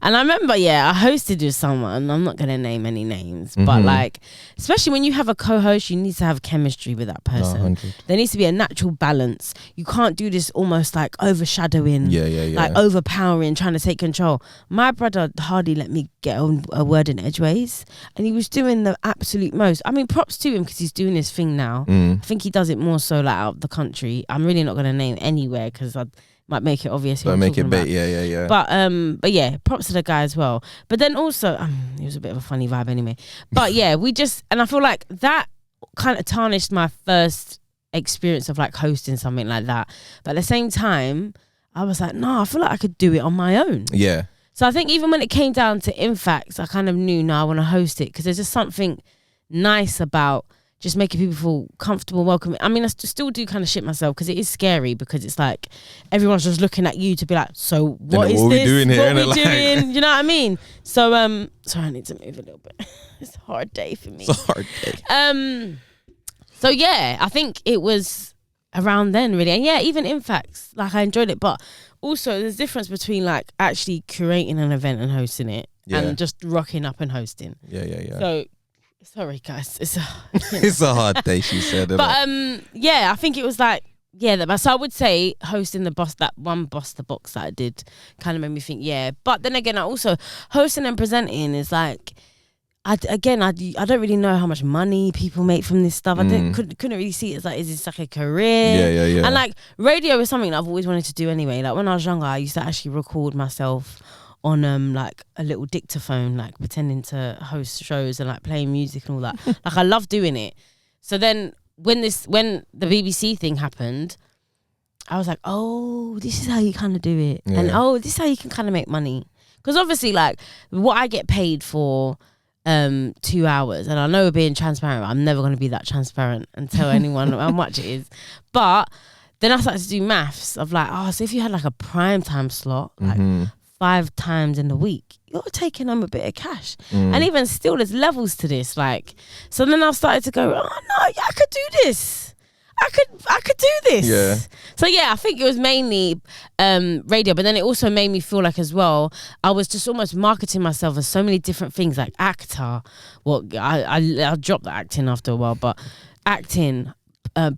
And I remember, I hosted with someone. I'm not going to name any names, but like, especially when you have a co-host, you need to have chemistry with that person. 100. There needs to be a natural balance. You can't do this almost like overshadowing, like overpowering, trying to take control. My brother hardly let me get a word in edgeways, and he was doing the absolute most. I mean, props to him because he's doing his thing now. I think he does it more so like out of the country. I'm really not going to name anywhere because I might make it obvious. Don't make it bait, yeah. But yeah, props to the guy as well. But then also, it was a bit of a funny vibe anyway. But yeah, and I feel like that kind of tarnished my first experience of like hosting something like that. But at the same time, I was like, no, I feel like I could do it on my own. Yeah. So I think even when it came down to InFacts, I kind of knew, no, I want to host it because there's just something nice about just making people feel comfortable, welcoming. I mean, I still do kind of shit myself because it is scary because it's like everyone's just looking at you to be like, so what is this? Doing here, what we doing? You know what I mean? So sorry, I need to move a little bit. It's a hard day for me. It's a hard day. So yeah, I think it was around then really, and yeah, even in facts, like I enjoyed it, but also there's a difference between like actually curating an event and hosting it and just rocking up and hosting. Yeah. So. Sorry, guys. It's a hard day, she said. But yeah, I think it was like so I would say hosting that one Boss the Box that I did kind of made me think But then again, I also hosting and presenting is like I don't really know how much money people make from this stuff. I couldn't really see it as like, is this like a career? Yeah. And like radio is something that I've always wanted to do anyway. Like when I was younger, I used to actually record myself on like a little dictaphone, like pretending to host shows and like playing music and all that. Like I love doing it. So then when the BBC thing happened, I was like, oh, this is how you kind of do it. Yeah. And this is how you can kind of make money. Because obviously like what I get paid for 2 hours, and I know being transparent, I'm never going to be that transparent and tell anyone how much it is. But then I started to do maths of like, so if you had like a prime time slot, like 5 times in the week, you're taking home a bit of cash. And even still, there's levels to this. Like, so then I started to go, oh no, I could do this. I could do this. Yeah. So yeah, I think it was mainly radio, but then it also made me feel like as well, I was just almost marketing myself as so many different things, like actor. Well, I dropped the acting after a while, but acting,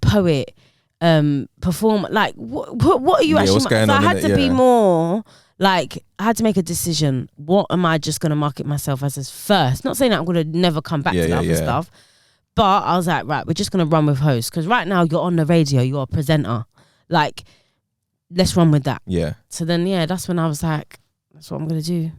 poet, performer. Like, what are you actually? What's going so on I had in it? to be more. Like, I had to make a decision. What am I just going to market myself as first? Not saying that I'm going to never come back to the other stuff. But I was like, right, we're just going to run with host. Because right now, you're on the radio. You're a presenter. Like, let's run with that. Yeah. So then, that's when I was like, that's what I'm going to do.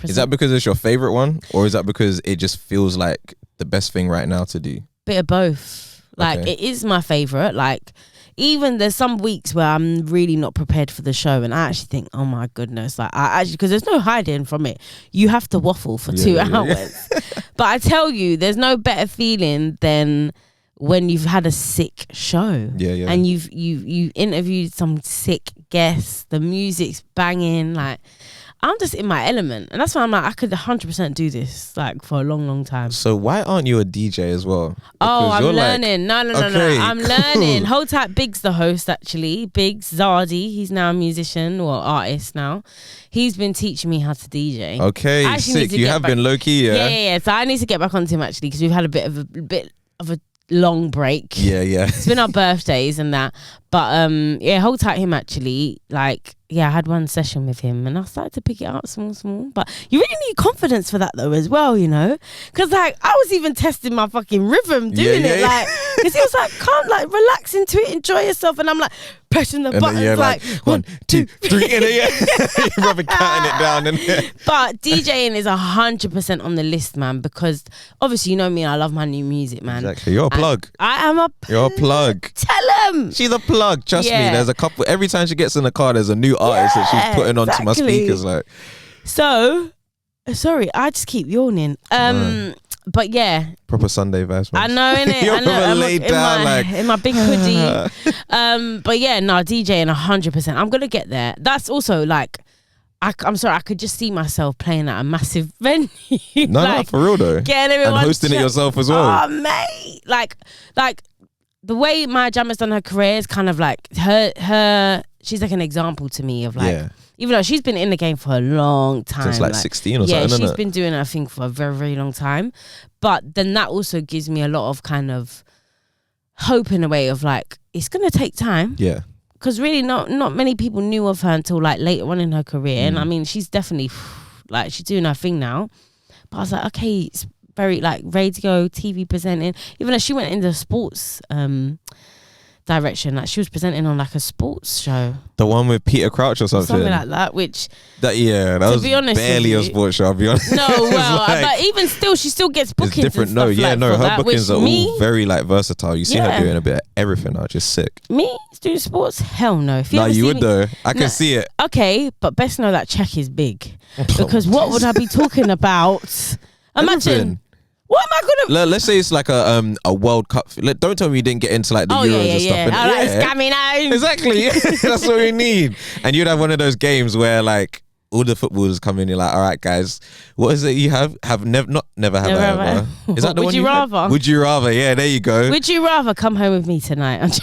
Is that because it's your favorite one? Or is that because it just feels like the best thing right now to do? Bit of both. Like, It is my favorite. Like, even there's some weeks where I'm really not prepared for the show, and I actually think, oh my goodness, like because there's no hiding from it. You have to waffle for 2 hours. But I tell you, there's no better feeling than when you've had a sick show. Yeah. And you've interviewed some sick guests, the music's banging, like I'm just in my element, and that's why I'm like, I could 100% do this like for a long, long time. So why aren't you a DJ as well? I'm learning. No. I'm learning. Hold tight. Big's the host actually. Big's Zardy. He's now a musician or artist now. He's been teaching me how to DJ. Okay, sick. You have been low key, Yeah. So I need to get back onto him actually because we've had a bit of a long break. Yeah. It's been our birthdays and that, but hold tight him actually. Like, I had one session with him and I started to pick it up small. But you really need confidence for that though as well, you know, because like I was even testing my fucking rhythm doing it, like because he was like, come, like relax into it, enjoy yourself, and I'm like pressing the buttons, then, like 1, 2, 3, and then you're probably counting it down. But DJing is 100% on the list, man, because obviously you know me, I love my new music, man. Exactly, you're a plug. I am a You're a plug. Tell him. She's a plug, trust me. There's a couple, every time she gets in the car, there's a new artist that she's putting onto my speakers. Like, so, sorry, I just keep yawning. But yeah, proper Sunday vibes, man. I know, innit? You're I know. I'm laid down, in my big hoodie. But yeah, no, DJing 100%. I'm gonna get there. That's also like, I'm sorry, I could just see myself playing at a massive venue. No, for real though. Getting everyone and hosting it yourself as well. Oh, mate, like the way Maya Jam has done her career is kind of like her. She's like an example to me of like, even though she's been in the game for a long time. Since like 16 or something, yeah, she's isn't it? been doing her thing for a very, very long time. But then that also gives me a lot of kind of hope in a way of like, it's going to take time. Yeah. Because really not many people knew of her until like later on in her career. And I mean, she's definitely like, she's doing her thing now. But I was like, okay, it's very like radio, TV presenting. Even though she went into sports direction, like she was presenting on like a sports show, the one with Peter Crouch or something like that, which that was be honest barely a sports show, I'll be honest. No, well, like, but even still, she still gets bookings. It's different. And stuff Her bookings are all very like versatile. You see her doing a bit of everything now, just sick. Me doing sports? Hell no. If you you would though. I can see it. Okay, but best know that check is big because what would I be talking about? Imagine. What am I gonna? Let's say it's like a World Cup. Don't tell me you didn't get into like the Euros and stuff. I like scamming out. Exactly. Yeah. That's what we need. And you'd have one of those games where like all the footballers come in. You're like, all right, guys, what is it you have? Never have ever. Is that the Would one you rather? Had? Would you rather? Yeah, there you go. Would you rather come home with me tonight?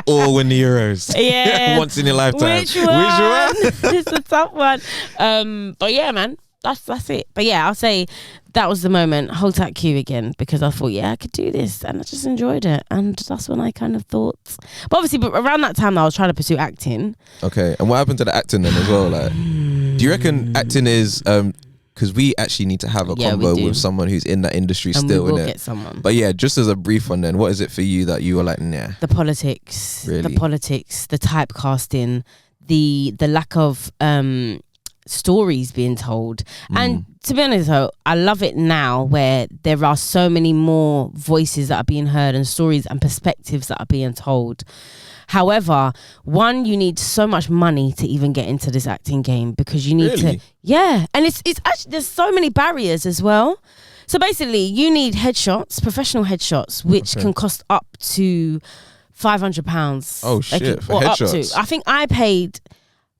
Or win the Euros? Yeah. Once in your lifetime. Which one? It's a tough one. But yeah, man. That's it. But yeah, I'll say that was the moment. Hold that cue again, because I thought, yeah, I could do this, and I just enjoyed it, and that's when I kind of thought. But obviously, around that time, I was trying to pursue acting. Okay, and what happened to the acting then as well? Like, do you reckon acting is because we actually need to have a combo with someone who's in that industry and still, we will innit? Get someone. But yeah, just as a brief one, then, what is it for you that you were like, nah? The politics, Really? the typecasting, the lack of stories being told. And to be honest though, I love it now where there are so many more voices that are being heard and stories and perspectives that are being told. However, one, you need so much money to even get into this acting game, because you need to, and it's actually, there's so many barriers as well. So basically you need headshots, professional headshots, which can cost up to £500. Oh shit, for or headshots. Up to, I think I paid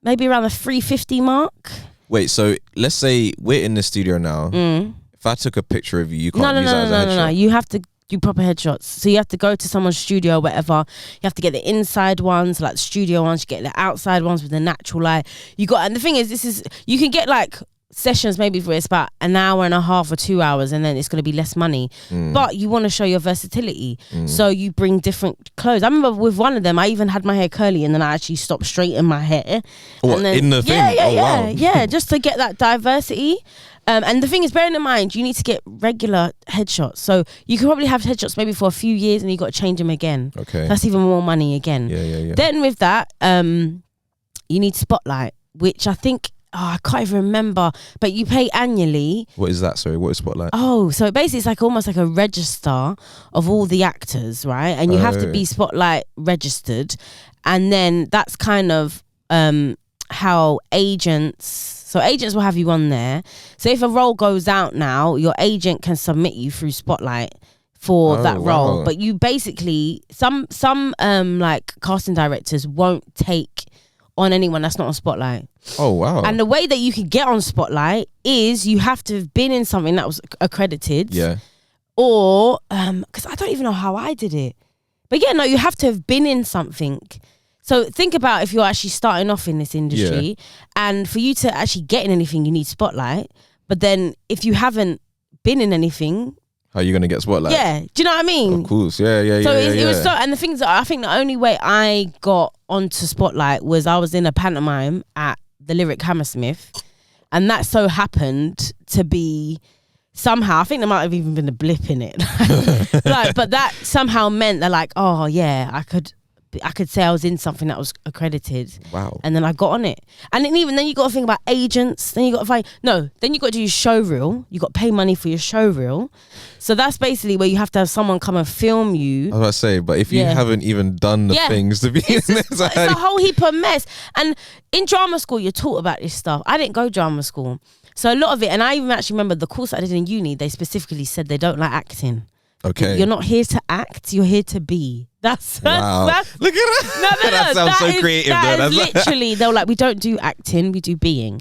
maybe around the $350 mark. Wait, so let's say we're in the studio now. If I took a picture of you, you can't use that as a headshot. No. You have to do proper headshots. So you have to go to someone's studio or whatever. You have to get the inside ones, like the studio ones. You get the outside ones with the natural light. And the thing is, you can get like sessions maybe for it's about an hour and a half or 2 hours, and then it's going to be less money. But you want to show your versatility, so you bring different clothes. I remember with one of them, I even had my hair curly, and then I actually stopped straighten my hair. What, and then, in the thing? Yeah, just to get that diversity. And the thing is, bearing in mind, you need to get regular headshots. So you can probably have headshots maybe for a few years, and you got to change them again. Okay, that's even more money again. Yeah. Then with that, you need Spotlight, which I think, I can't even remember, but you pay annually. What is that? Sorry, what is Spotlight? Oh, so basically it's like almost like a register of all the actors, right? And you have to be Spotlight registered. And then that's kind of how agents will have you on there. So if a role goes out now, your agent can submit you through Spotlight for that role. But you basically, some like casting directors won't take on anyone that's not on Spotlight. Oh wow. And the way that you can get on Spotlight is you have to have been in something that was accredited. Yeah. Or because I don't even know how I did it. But yeah, no, you have to have been in something. So think about if you're actually starting off in this industry, and for you to actually get in anything, you need Spotlight. But then if you haven't been in anything, how are you gonna get Spotlight? Yeah, do you know what I mean? Of course, yeah. So it was so, and the things that I think the only way I got onto Spotlight was I was in a pantomime at the Lyric Hammersmith, and that so happened to be somehow, I think there might have even been a blip in it, like, but that somehow meant they're like, oh yeah, I could say I was in something that was accredited. Wow. And then I got on it. And then you got to think about agents. Then you got to then you got to do your show reel. You got to pay money for your show reel. So that's basically where you have to have someone come and film you. I was about to say, but if you haven't even done the things to be in this, it's a whole heap of mess. And in drama school, you're taught about this stuff. I didn't go drama school. So a lot of it, and I even actually remember the course I did in uni, they specifically said they don't like acting. Okay. You're not here to act, you're here to be. That's look at that. No, that sounds so creative. That is literally, they were like, we don't do acting, we do being.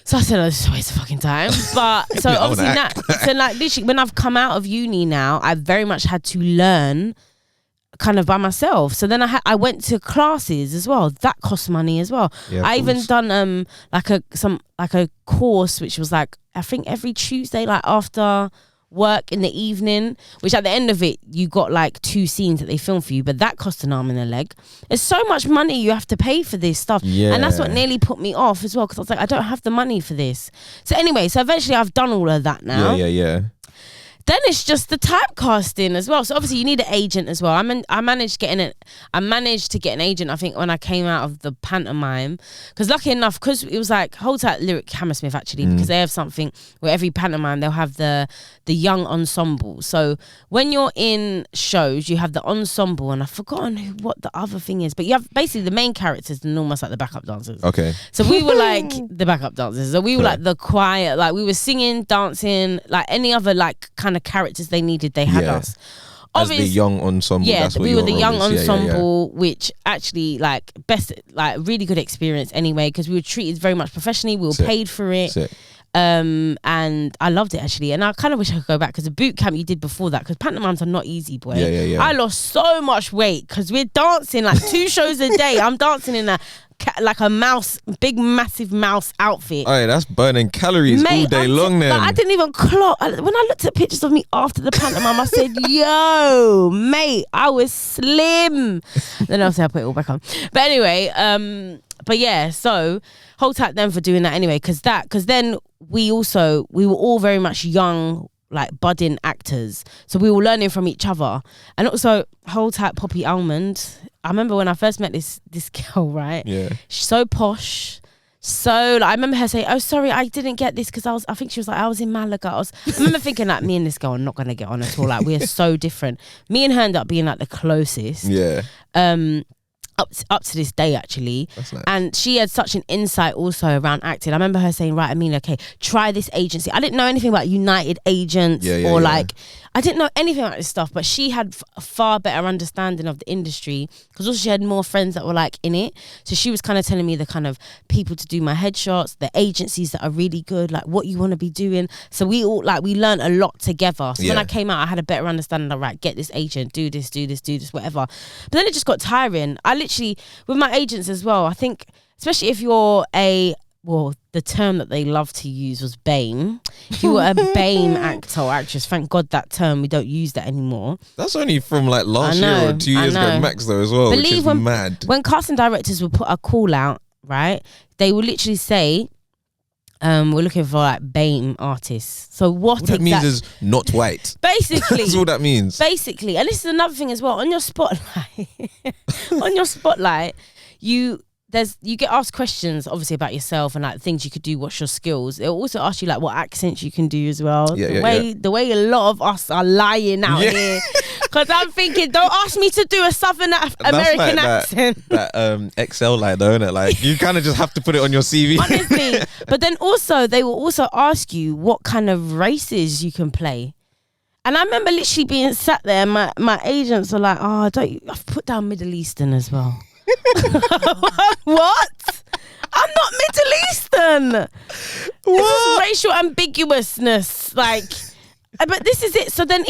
So I said, oh, this is a waste of fucking time. But so obviously now, so like literally when I've come out of uni now, I've very much had to learn kind of by myself. So then I went to classes as well. That cost money as well. Yeah, I even done like a course which was like, I think every Tuesday, like after work in the evening, which at the end of it you got like 2 scenes that they film for you, but that cost an arm and a leg. There's so much money you have to pay for this stuff, and that's what nearly put me off as well, because I was like, I don't have the money for this. So anyway, so eventually I've done all of that now. Yeah. then it's just the typecasting as well. So obviously you need an agent as well. I managed to get an agent, I think, when I came out of the pantomime, because lucky enough, because it was like Hold Tight Lyric Hammersmith actually, because they have something where every pantomime they'll have the young ensemble. So when you're in shows, you have the ensemble, and I've forgotten what the other thing is, but you have basically the main characters and almost like the backup dancers. Okay. So we were like the backup dancers. So we were like the choir, like we were singing, dancing, like any other like kind of characters they needed, they had us. As the young ensemble. Yeah, that's what we were the your young role is. ensemble, which actually like really good experience anyway, because we were treated very much professionally. We were paid for it. Sick. And I loved it actually, and I kind of wish I could go back, because the boot camp you did before that, because pantomimes are not easy, boy. Yeah. I lost so much weight because we're dancing like 2 shows a day. I'm dancing in a big massive mouse outfit. Oh, that's burning calories all day long then. I didn't even clock. When I looked at pictures of me after the pantomime, I said, yo, mate, I was slim. Then obviously I put it all back on. But anyway, but yeah, so hold tight then for doing that anyway, because then we were all very much young, like budding actors, so we were learning from each other. And also hold tight Poppy Almond, I remember when I first met this girl, right? Yeah. She's so posh. So like, I remember her saying, oh sorry, I didn't get this because I think she was like, I was in Malaga. I remember thinking like, me and this girl are not gonna get on at all, like we're so different. Me and her ended up being like the closest. Yeah. Up to this day actually. That's nice. And she had such an insight also around acting. I remember her saying, right, Amelia, okay, try this agency. I didn't know anything about United Agents like I didn't know anything about this stuff, but she had a far better understanding of the industry, because also she had more friends that were like in it. So she was kind of telling me the kind of people to do my headshots, the agencies that are really good, like what you want to be doing. So we all we learned a lot together. So when I came out, I had a better understanding of, right, get this agent, do this, whatever. But then it just got tiring. I literally, with my agents as well, I think, especially if you're the term that they love to use was BAME. If you were a BAME actor or actress, thank God that term, we don't use that anymore. That's only from like last year or 2 years ago max though as well, which is mad. When casting directors would put a call out, right, they would literally say, we're looking for like BAME artists. So what that means is not white. Basically. That's all that means. Basically. And this is another thing as well. On your spotlight, you get asked questions obviously about yourself and like things you could do, what's your skills. It'll also ask you like what accents you can do as well. The way a lot of us are lying out here. Because I'm thinking, don't ask me to do a Southern American accent. That Excel line though, isn't it? Like you kind of just have to put it on your CV. Honestly. But then also they will also ask you what kind of races you can play. And I remember literally being sat there, my agents are like, oh, I've put down Middle Eastern as well. What? I'm not Middle Eastern. What? This is racial ambiguousness, like. But this is it. So then,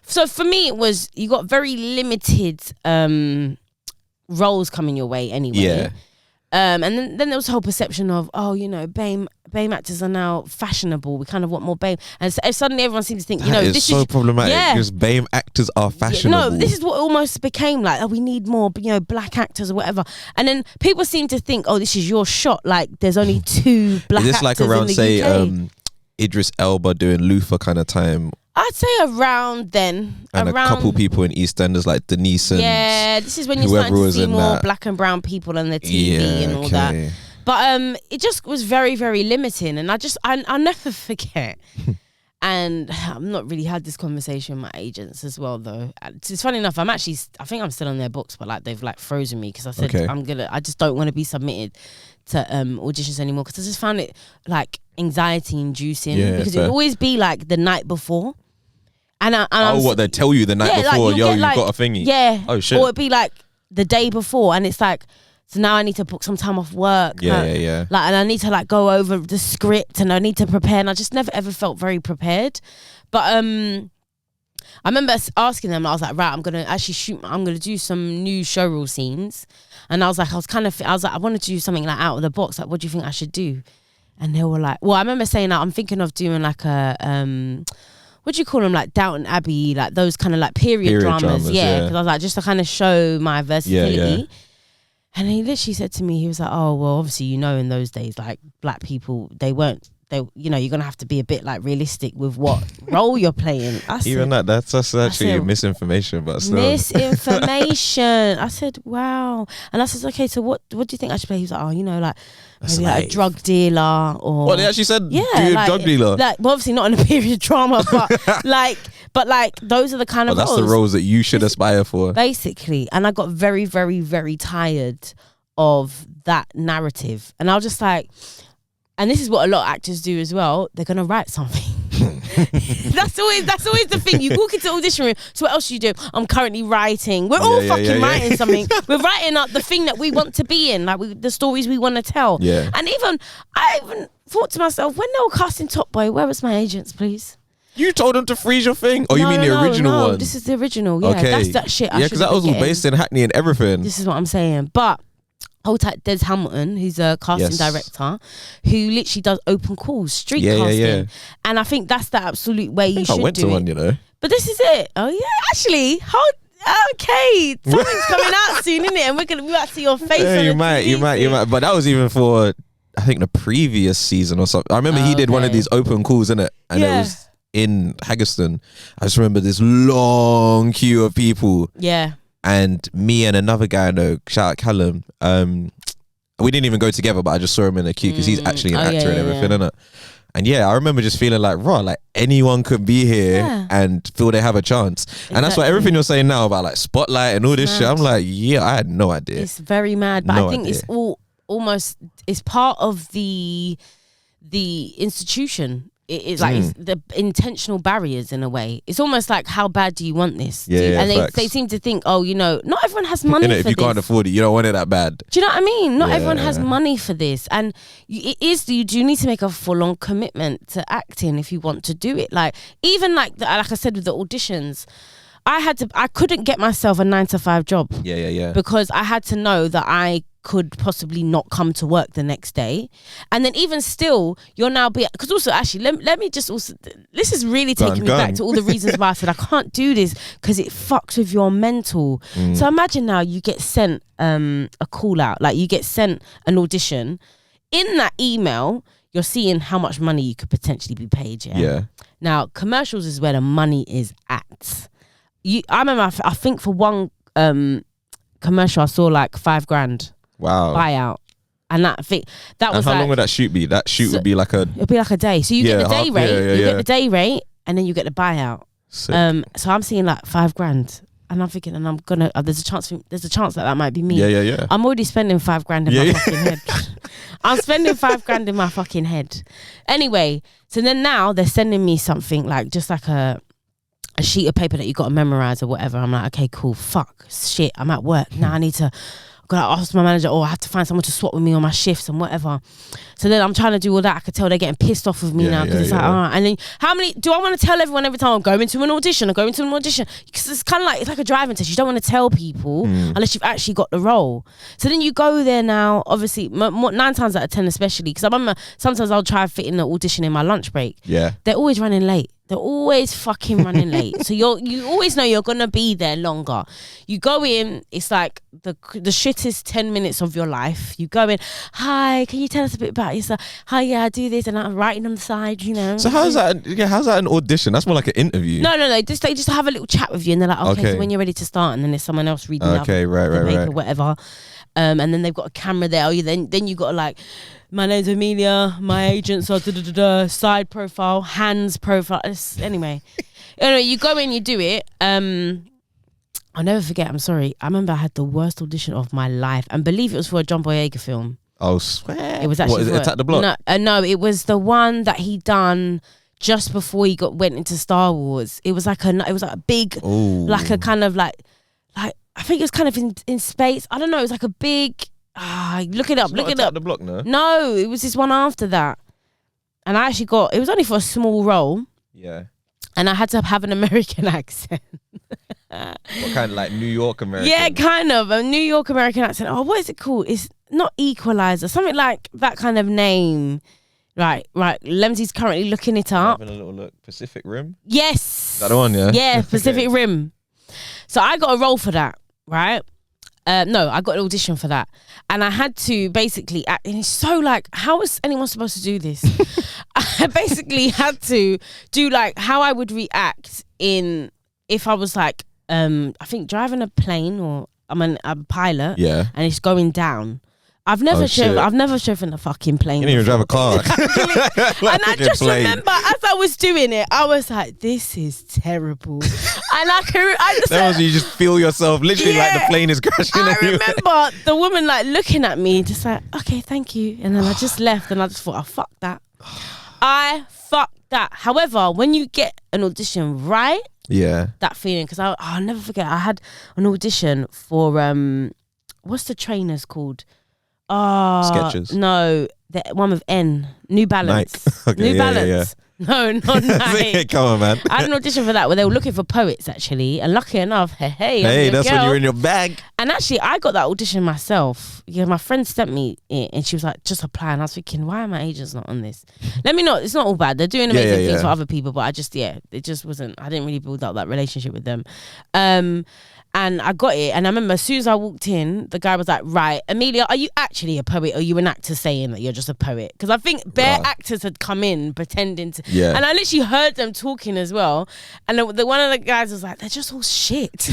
so for me, it was, you got very limited roles coming your way anyway. Yeah. And then there was the whole perception of, oh, you know, BAME actors are now fashionable. We kind of want more BAME. And so suddenly everyone seems to think, you know, this is so problematic because BAME actors are fashionable. No, this is what almost became like, oh, we need more, you know, black actors or whatever. And then people seem to think, oh, this is your shot. Like there's only 2 black actors. Is this like around, in the say, UK? Idris Elba doing Luther kind of time? I'd say around then. And a couple people in EastEnders like Denise and this is when you're starting to see more black and brown people on the TV and all that. But it just was very, very limiting. And I'll never forget. And I've not really had this conversation with my agents as well though. It's funny enough, I think I'm still on their books, but like they've like frozen me because I said I just don't want to be submitted to auditions anymore, because I just found it like anxiety inducing, because it would always be like the night before. And they tell you the night before, like, you've got a thingy. Yeah. Oh shit. Or it'd be like the day before, and it's like, so now I need to book some time off work. Yeah. Like, and I need to like go over the script, and I need to prepare, and I just never ever felt very prepared. But I remember asking them, I was like, right, I'm gonna do some new show reel scenes, and I was like, I wanted to do something like out of the box. Like, what do you think I should do? And they were like, well, I remember saying that I'm thinking of doing like a what do you call them, like Downton Abbey, like those kind of like period dramas. Yeah, because I was like, just to kind of show my versatility. Yeah. And he literally said to me, he was like, oh, well, obviously, you know, in those days, like black people, they weren't you're gonna have to be a bit like realistic with what role you're playing. That's actually misinformation, but still. Misinformation. I said, wow. And I said, okay, so what do you think I should play? He was like, maybe like a drug dealer or. What, they actually said, drug dealer? Like, well, obviously not in a period drama, but like those are the kind of roles. That's the roles that you should aspire for. Basically. And I got very, very, very tired of that narrative. And I was just like, and this is what a lot of actors do as well. They're gonna write something. That's always the thing. You walk into the audition room. So what else do you do? I'm currently writing. We're all writing something. We're writing up the thing that we want to be in, like the stories we want to tell. Yeah. And I even thought to myself, when they were casting Top Boy, where was my agents, please? You told them to freeze your thing? Oh, you mean the original one? This is the original. Yeah, okay. That's that shit. Yeah, because that was all based in Hackney and everything. This is what I'm saying, but. Hold tight, Des Hamilton, who's a casting director, who literally does open calls, street casting. Yeah. And I think that's the absolute way you should do it. I went to one, But this is it. Oh yeah, actually, okay, something's coming out soon, isn't it? And we might see your face. Yeah, you might. But that was even for, I think, the previous season or something. I remember he did one of these open calls, innit? And it was in Haggerston. I just remember this long queue of people. Yeah. And me and another guy I know, shout out Callum, we didn't even go together, but I just saw him in the queue because he's actually an actor and everything, innit? And I remember just feeling like, like anyone could be here and feel they have a chance. Exactly. And that's why everything you're saying now about like Spotlight and all this shit, I'm like, I had no idea. It's very mad, but I think it's it's part of the institution. It's like it's the intentional barriers in a way. It's almost like, how bad do you want this? And they seem to think, not everyone has money for this. If you can't afford it, you don't want it that bad. Do you know what I mean? Not everyone has money for this. And you do need to make a full-on commitment to acting if you want to do it. Like, even like I said with the auditions, I couldn't get myself a 9-to-5 job. Yeah. Because I had to know that I could possibly not come to work the next day. And then even still, you're now because also actually let me just also, this is really taking me back to all the reasons why I said I can't do this, because it fucks with your mental. So imagine now you get sent a call out, like you get sent an audition. In that email, you're seeing how much money you could potentially be paid. Yeah. Now commercials is where the money is at. I remember I think for one commercial I saw like $5,000. Wow. Buyout. And that was and how long would that shoot be? That shoot would be like it'll be like a day. So you get the day rate, get the day rate, and then you get the buyout. Sick. So I'm seeing like $5,000. And I'm thinking, and I'm gonna there's a chance that might be me. Yeah. I'm already spending $5,000 in my fucking head. I'm spending $5,000 in my fucking head. Anyway, so then now they're sending me something like just like a sheet of paper that you got to memorize or whatever. I'm like, okay, cool. Fuck, shit. I'm at work now. I need to. Gotta ask my manager, I have to find someone to swap with me on my shifts and whatever. So then I'm trying to do all that. I could tell they're getting pissed off with me now, because it's like, all right. And then how many do I want to tell everyone every time I'm going to an audition? Because it's kind of like, it's like a driving test. You don't want to tell people unless you've actually got the role. So then you go there now, obviously 9 times out of 10 especially, because I remember sometimes I'll try to fit in the audition in my lunch break. Yeah. They're always running late. They're always fucking running late. So you always know you're gonna be there longer. You go in, it's like the shittest 10 minutes of your life. You go in, hi, can you tell us a bit about yourself? Hi, yeah, I do this, and I'm writing on the side, So how's that? Yeah, how's that an audition? That's more like an interview. No. They just have a little chat with you, and they're like, okay. So when you're ready to start, and then there's someone else reading the paper, whatever. And then they've got a camera there. Then you got to like, my name's Amelia, my agents are side profile, hands profile. Anyway, you go in, you do it. I'll never forget, I'm sorry. I remember I had the worst audition of my life. And believe it was for a John Boyega film. Oh, swear. It was actually Attack the Block? No, it was the one that he done just before he went into Star Wars. It was like a big, like a kind of like I think it was kind of in space. I don't know. It was like a big. Look it up. Look it up. The Block, no. No, it was this one after that, and I actually got. It was only for a small role. Yeah. And I had to have an American accent. What kind of like New York American? Yeah, kind of a New York American accent. Oh, what is it called? It's not Equalizer. Something like that kind of name. Right. Lemzi's currently looking it up. Having a little look. Pacific Rim. Yes. That one, yeah. Yeah, Pacific Rim. So I got a role for that. Right. No, I got an audition for that, and I had to basically act. And it's so like, how is anyone supposed to do this? I basically had to do like how I would react in if I was like, I think driving a plane or I'm a pilot, and it's going down. I've never driven a fucking plane. You didn't even drive a car. And I just remember as I was doing it, I was like, this is terrible. And that was you just feel yourself literally like the plane is crashing. I remember the woman like looking at me, just like, okay, thank you. And then I just left and I just thought, oh, fuck that. I fucked that. However, when you get an audition right, that feeling, because I'll never forget, I had an audition for, what's the trainers called? Skechers. No, the one with N. New Balance. Nike. Okay, New Balance. No, not Nike. Come on, man. I had an audition for that where they were looking for poets actually, and lucky enough, hey, that's when you're in your bag. And actually, I got that audition myself. Yeah, my friend sent me it, and she was like, "Just apply." And I was thinking, why are my agents not on this? It's not all bad. They're doing amazing things for other people, but it just wasn't. I didn't really build up that relationship with them. And I got it, and I remember as soon as I walked in, the guy was like, right, Amelia, are you actually a poet or are you an actor saying that you're just a poet? Because I think bare actors had come in pretending to, and I literally heard them talking as well, and one of the guys was like, they're just all shit.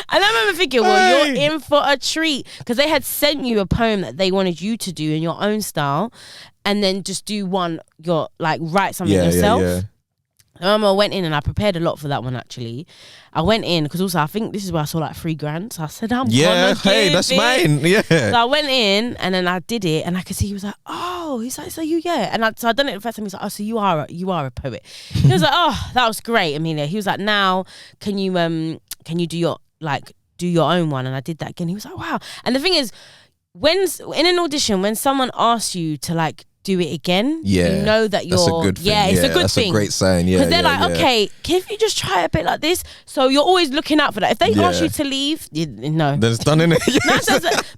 And I remember thinking, well, you're in for a treat, because they had sent you a poem that they wanted you to do in your own style, and then just do write something yourself. I remember I went in and I prepared a lot for that one actually. I went in because also I think this is where I saw like $3,000. So I said, that's mine. Yeah. So I went in and then I did it and I could see he was like, oh, he's like, so you so I done it the first time. He was like, oh, so you are a poet. He was like, oh, that was great, Amelia. He was like, now can you do your own one? And I did that again. He was like, wow. And the thing is, when in an audition, when someone asks you to like do it again, you know that you're, that's a good thing. It's a good that's thing. A great sign. Because they're like, okay, can you just try a bit like this? So you're always looking out for that. If they ask you to leave, no, then it's done, innit?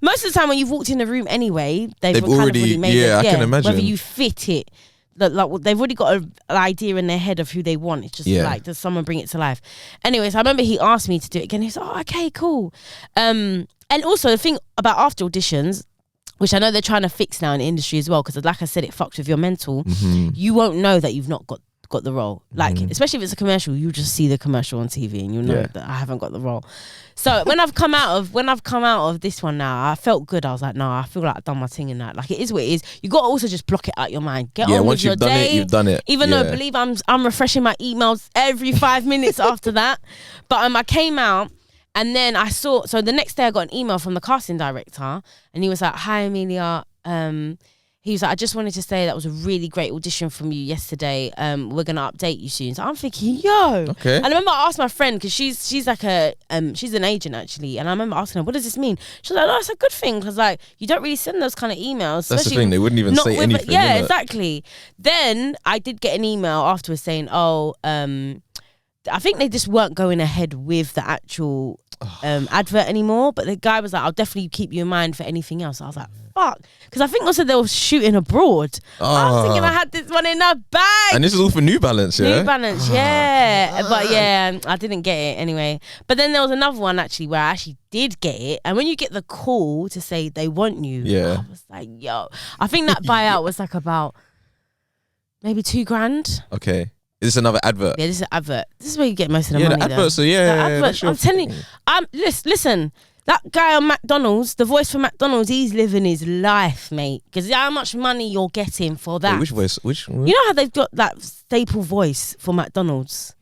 Most of the time when you've walked in the room anyway, they've already made it. I can imagine whether you fit it. Like they've already got an idea in their head of who they want. It's just like, does someone bring it to life? Anyways, I remember he asked me to do it again. He was like, oh, okay, cool. And also the thing about after auditions, which I know they're trying to fix now in the industry as well, because like I said, it fucks with your mental. You won't know that you've not got the role. Like, especially if it's a commercial, you just see the commercial on TV and you'll know that I haven't got the role. So when I've come out of this one now, I felt good. I was like, no, I feel like I've done my thing in that. Like, it is what it is. You got to also just block it out your mind. Get on with your day. Once you've done it. Even though, believe I'm refreshing my emails every 5 minutes after that. But I came out. And then so the next day I got an email from the casting director and he was like, hi, Amelia. He was like, I just wanted to say that was a really great audition from you yesterday. We're going to update you soon. So I'm thinking, yo. Okay. And I remember I asked my friend, because she's like she's an agent actually. And I remember asking her, what does this mean? She was like, no, it's a good thing, because like, you don't really send those kind of emails. That's the thing. They wouldn't even say anything. Yeah, exactly. Then I did get an email afterwards saying, I think they just weren't going ahead with the actual advert anymore, but the guy was like, I'll definitely keep you in mind for anything else. I was like, fuck, because I think also they were shooting abroad. I was thinking I had this one in the bag. And this is all for New Balance, yeah? New Balance, yeah. But yeah, I didn't get it anyway. But then there was another one actually where I actually did get it, and when you get the call to say they want you, I was like, yo. I think that buyout was like about maybe $2,000. Okay. Is this another advert? Yeah, this is an advert. This is where you get most of the money. The advert, so I'm telling you, listen, that guy on McDonald's, the voice for McDonald's, he's living his life, mate. Because how much money you're getting for that? Wait, which voice? You know how they've got that staple voice for McDonald's?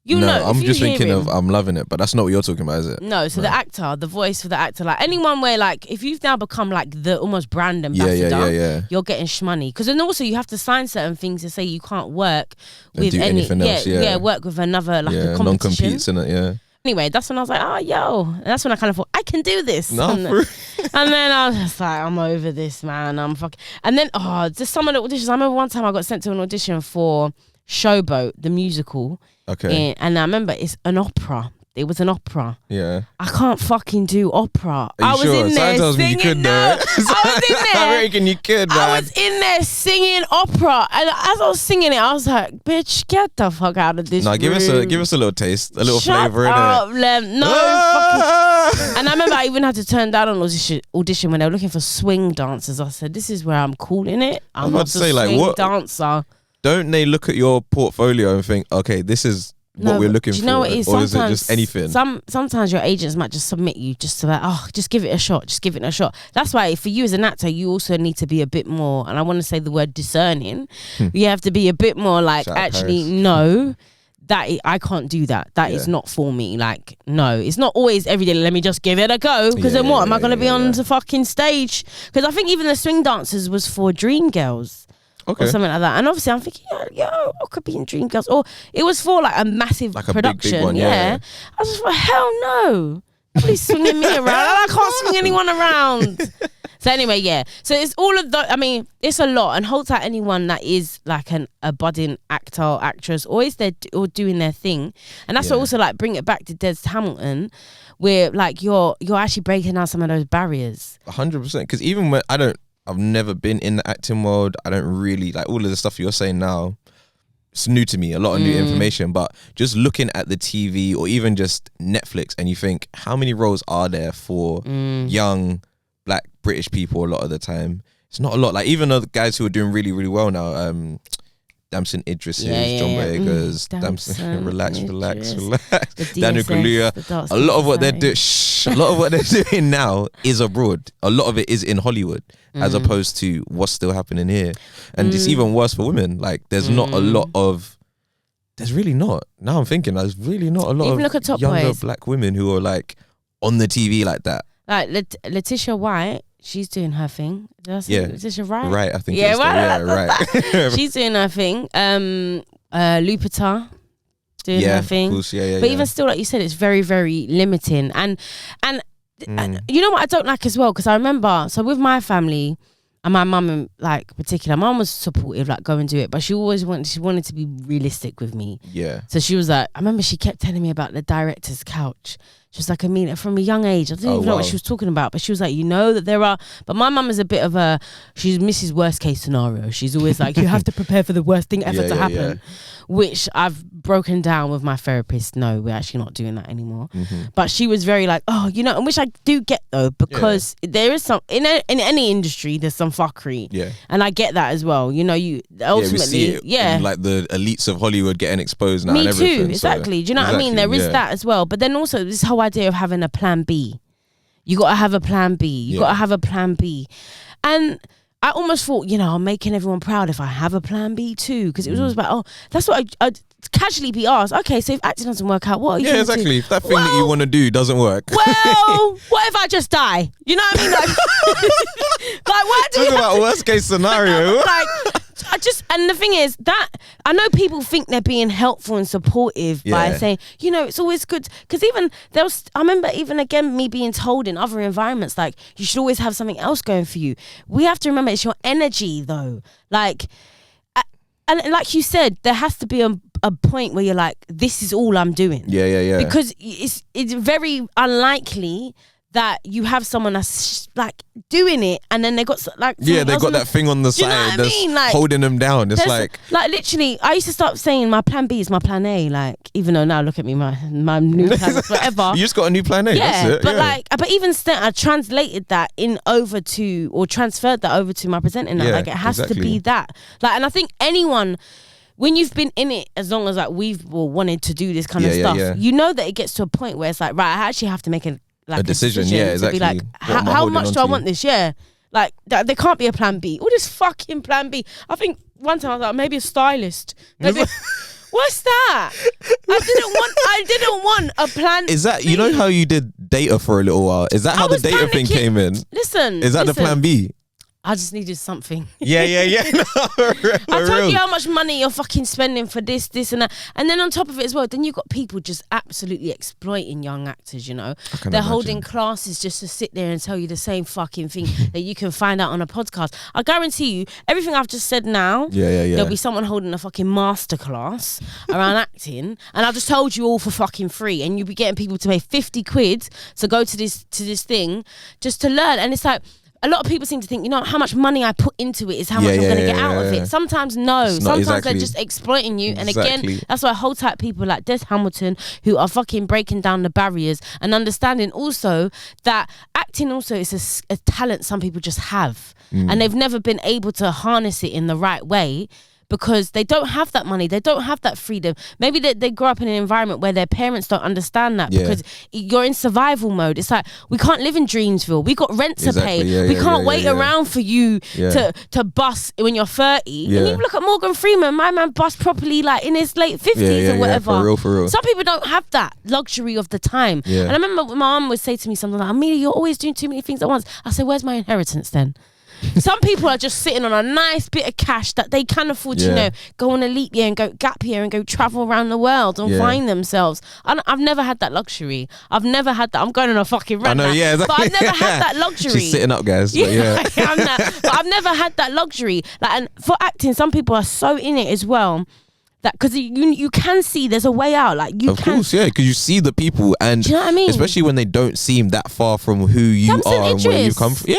I'm just thinking of I'm Loving It, but that's not what you're talking about, is it? No, so the voice for the actor, like anyone where like if you've now become like the almost brand ambassador, you're getting shmoney. Because then also you have to sign certain things to say you can't work with anything else. Work with another like a competition. Non-competes in it, yeah. Anyway, that's when I was like, oh, yo. And that's when I kind of thought, I can do this. And then I was just like, I'm over this, man. I'm fucking. And then, just some of the auditions. I remember one time I got sent to an audition for Showboat, the musical. Okay. And I remember it's an opera. It was an opera. Yeah. I can't fucking do opera. Are you I was sure? in there tells me you singing. could, No, though. I was in there. I reckon you could, man. I was in there singing opera, and as I was singing it, I was like, "Bitch, get the fuck out of this!" No, give us room. a little taste, a little Shut flavor up, in it. Lem. No, fucking. And I remember I even had to turn down an audition when they were looking for swing dancers. I said, "This is where I'm calling it. I'm about not to a say, like, swing what- dancer." Don't they look at your portfolio and think, okay, this is what we're looking do for? you know what it is? Or is it Sometimes- just anything? Sometimes your agents might just submit you just to like, oh, just give it a shot, just give it a shot. That's why for you as an actor, you also need to be a bit more, and I want to say the word discerning. You have to be a bit more like, Shout out actually, Paris. no, I can't do that. That is Yeah. not for me. Like, no, it's not always every day. Let me just give it a go. Because then what? Am I going to be on the fucking stage? Because I think even the swing dancers was for Dream Girls. Okay. Or something like that. And obviously I'm thinking, yo, I could be in Dreamgirls. Or it was for like a massive Like a big production. one, yeah. I was just like, hell no. Nobody's swinging me around. I can't swing anyone around. So anyway, yeah. So it's all of the, I mean, it's a lot. And hold tight anyone that is like a budding actor or actress, always they're or doing their thing. And that's what also like bring it back to Des Hamilton, where like you're actually breaking down some of those barriers. 100%. Because even when I've never been in the acting world. I don't really like all of the stuff you're saying now. It's new to me, a lot of new information. But just looking at the TV or even just Netflix, and you think, how many roles are there for young black British people? A lot of the time, it's not a lot. Like even the guys who are doing really, really well now. Damson Idris's, John Boyega's, Damson, relax. Daniel Kaluuya. A lot of what they're doing, a lot of what they're doing now is abroad. A lot of it is in Hollywood, as opposed to what's still happening here. And it's even worse for women. Like there's not a lot of. There's really not. Now I'm thinking, there's really not a lot Even of look at Top younger Boys. black women who are like on the TV like that. Like Letitia White, she's doing her thing. Did I say Yeah. Letitia Wright? Right, I think. Yeah, it's right. She's doing her thing. Lupita doing her thing. Of course, yeah. But even still, like you said, it's very, very limiting. And you know what I don't like as well? Because I remember, so with my family and my mum in like particular, mum was supportive, like go and do it. But she wanted to be realistic with me. Yeah. So she was like, I remember she kept telling me about the director's couch. She was like, Amelia, from a young age, I didn't even know what she was talking about, but she was like, you know that there are, but my mum is a bit of she's Mrs. Worst Case Scenario. She's always like, you have to prepare for the worst thing ever to happen, which I've broken down with my therapist. No, we're actually not doing that anymore. But she was very like, oh, you know, and which I do get though, because there is some, in any industry, there's some fuckery. Yeah. And I get that as well. You know, you ultimately, we see it in, like the elites of Hollywood getting exposed now. Me and everything, too, exactly. Do you know what I mean? There is that as well. But then also this whole idea of having a plan B. You got to have a plan B. You got to have a plan B. And I almost thought, you know, I'm making everyone proud if I have a plan B too. Because it was always about, oh, that's what I'd casually be asked. Okay, so if acting doesn't work out, what are you going to do? Exactly. If that thing that you want to do doesn't work. Well, what if I just die? You know what I mean? Like, like why do Talk you about worst case scenario. like, and the thing is that I know people think they're being helpful and supportive by saying, you know, it's always good. Because even I remember even again me being told in other environments, like, you should always have something else going for you. We have to remember it's your energy though. Like, and like you said, there has to be a point where you're like, this is all I'm doing. Yeah. Because it's very unlikely that you have someone that's like doing it and then they got like they got that thing on the side that's like, holding them down. It's like literally I used to start saying my plan B is my plan A, like even though now look at me, my new plan is whatever. You just got a new plan A. That's it. But but even still I translated that transferred that over to my presenting now. Like it has to be that. Like, and I think anyone, when you've been in it as long as like we've wanted to do this kind of stuff, you know that it gets to a point where it's like, right, I actually have to make a decision. Yeah, exactly. To be like, how much do I want this? Yeah. Like, there can't be a plan B. Or just fucking plan B. I think one time I was like, maybe a stylist. Maybe, what's that? I didn't want a plan. Is that, B. you know how you did data for a little while? Is that how the data thing came in? Listen. Is that the plan B? I just needed something. Yeah. No, I told you how much money you're fucking spending for this, and that. And then on top of it as well, then you've got people just absolutely exploiting young actors, you know. They're holding classes just to sit there and tell you the same fucking thing that you can find out on a podcast. I guarantee you, everything I've just said now, there'll be someone holding a fucking masterclass around acting, and I just told you all for fucking free, and you'll be getting people to pay 50 quid to go to this thing just to learn. And it's like, a lot of people seem to think, you know, how much money I put into it is how much I'm going to get out of it. Sometimes no. Sometimes they're just exploiting you. And again, that's why I hold tight people like Des Hamilton, who are fucking breaking down the barriers and understanding also that acting also is a talent some people just have. And they've never been able to harness it in the right way, because they don't have that money, they don't have that freedom. Maybe they grow up in an environment where their parents don't understand that, because you're in survival mode. It's like, we can't live in Dreamsville, we got rent to pay, we can't wait around for you to bust when you're 30. And you look at Morgan Freeman, my man bust properly like in his late 50s or whatever. For real. Some people don't have that luxury of the time. And I remember my mum would say to me something like, Amelia, you're always doing too many things at once. I said, where's my inheritance then? Some people are just sitting on a nice bit of cash that they can afford to, you know, go on a leap year and go gap year and go travel around the world and find themselves. I've never had that luxury. I've never had that. I'm going on a fucking rant. I know, exactly. But I've never had that luxury. She's sitting up, guys. But I've never had that luxury. Like, and for acting, some people are so in it as well, that because you can see there's a way out. Like, you of course, because you see the people, and do you know what I mean? Especially when they don't seem that far from who you are and where you come from.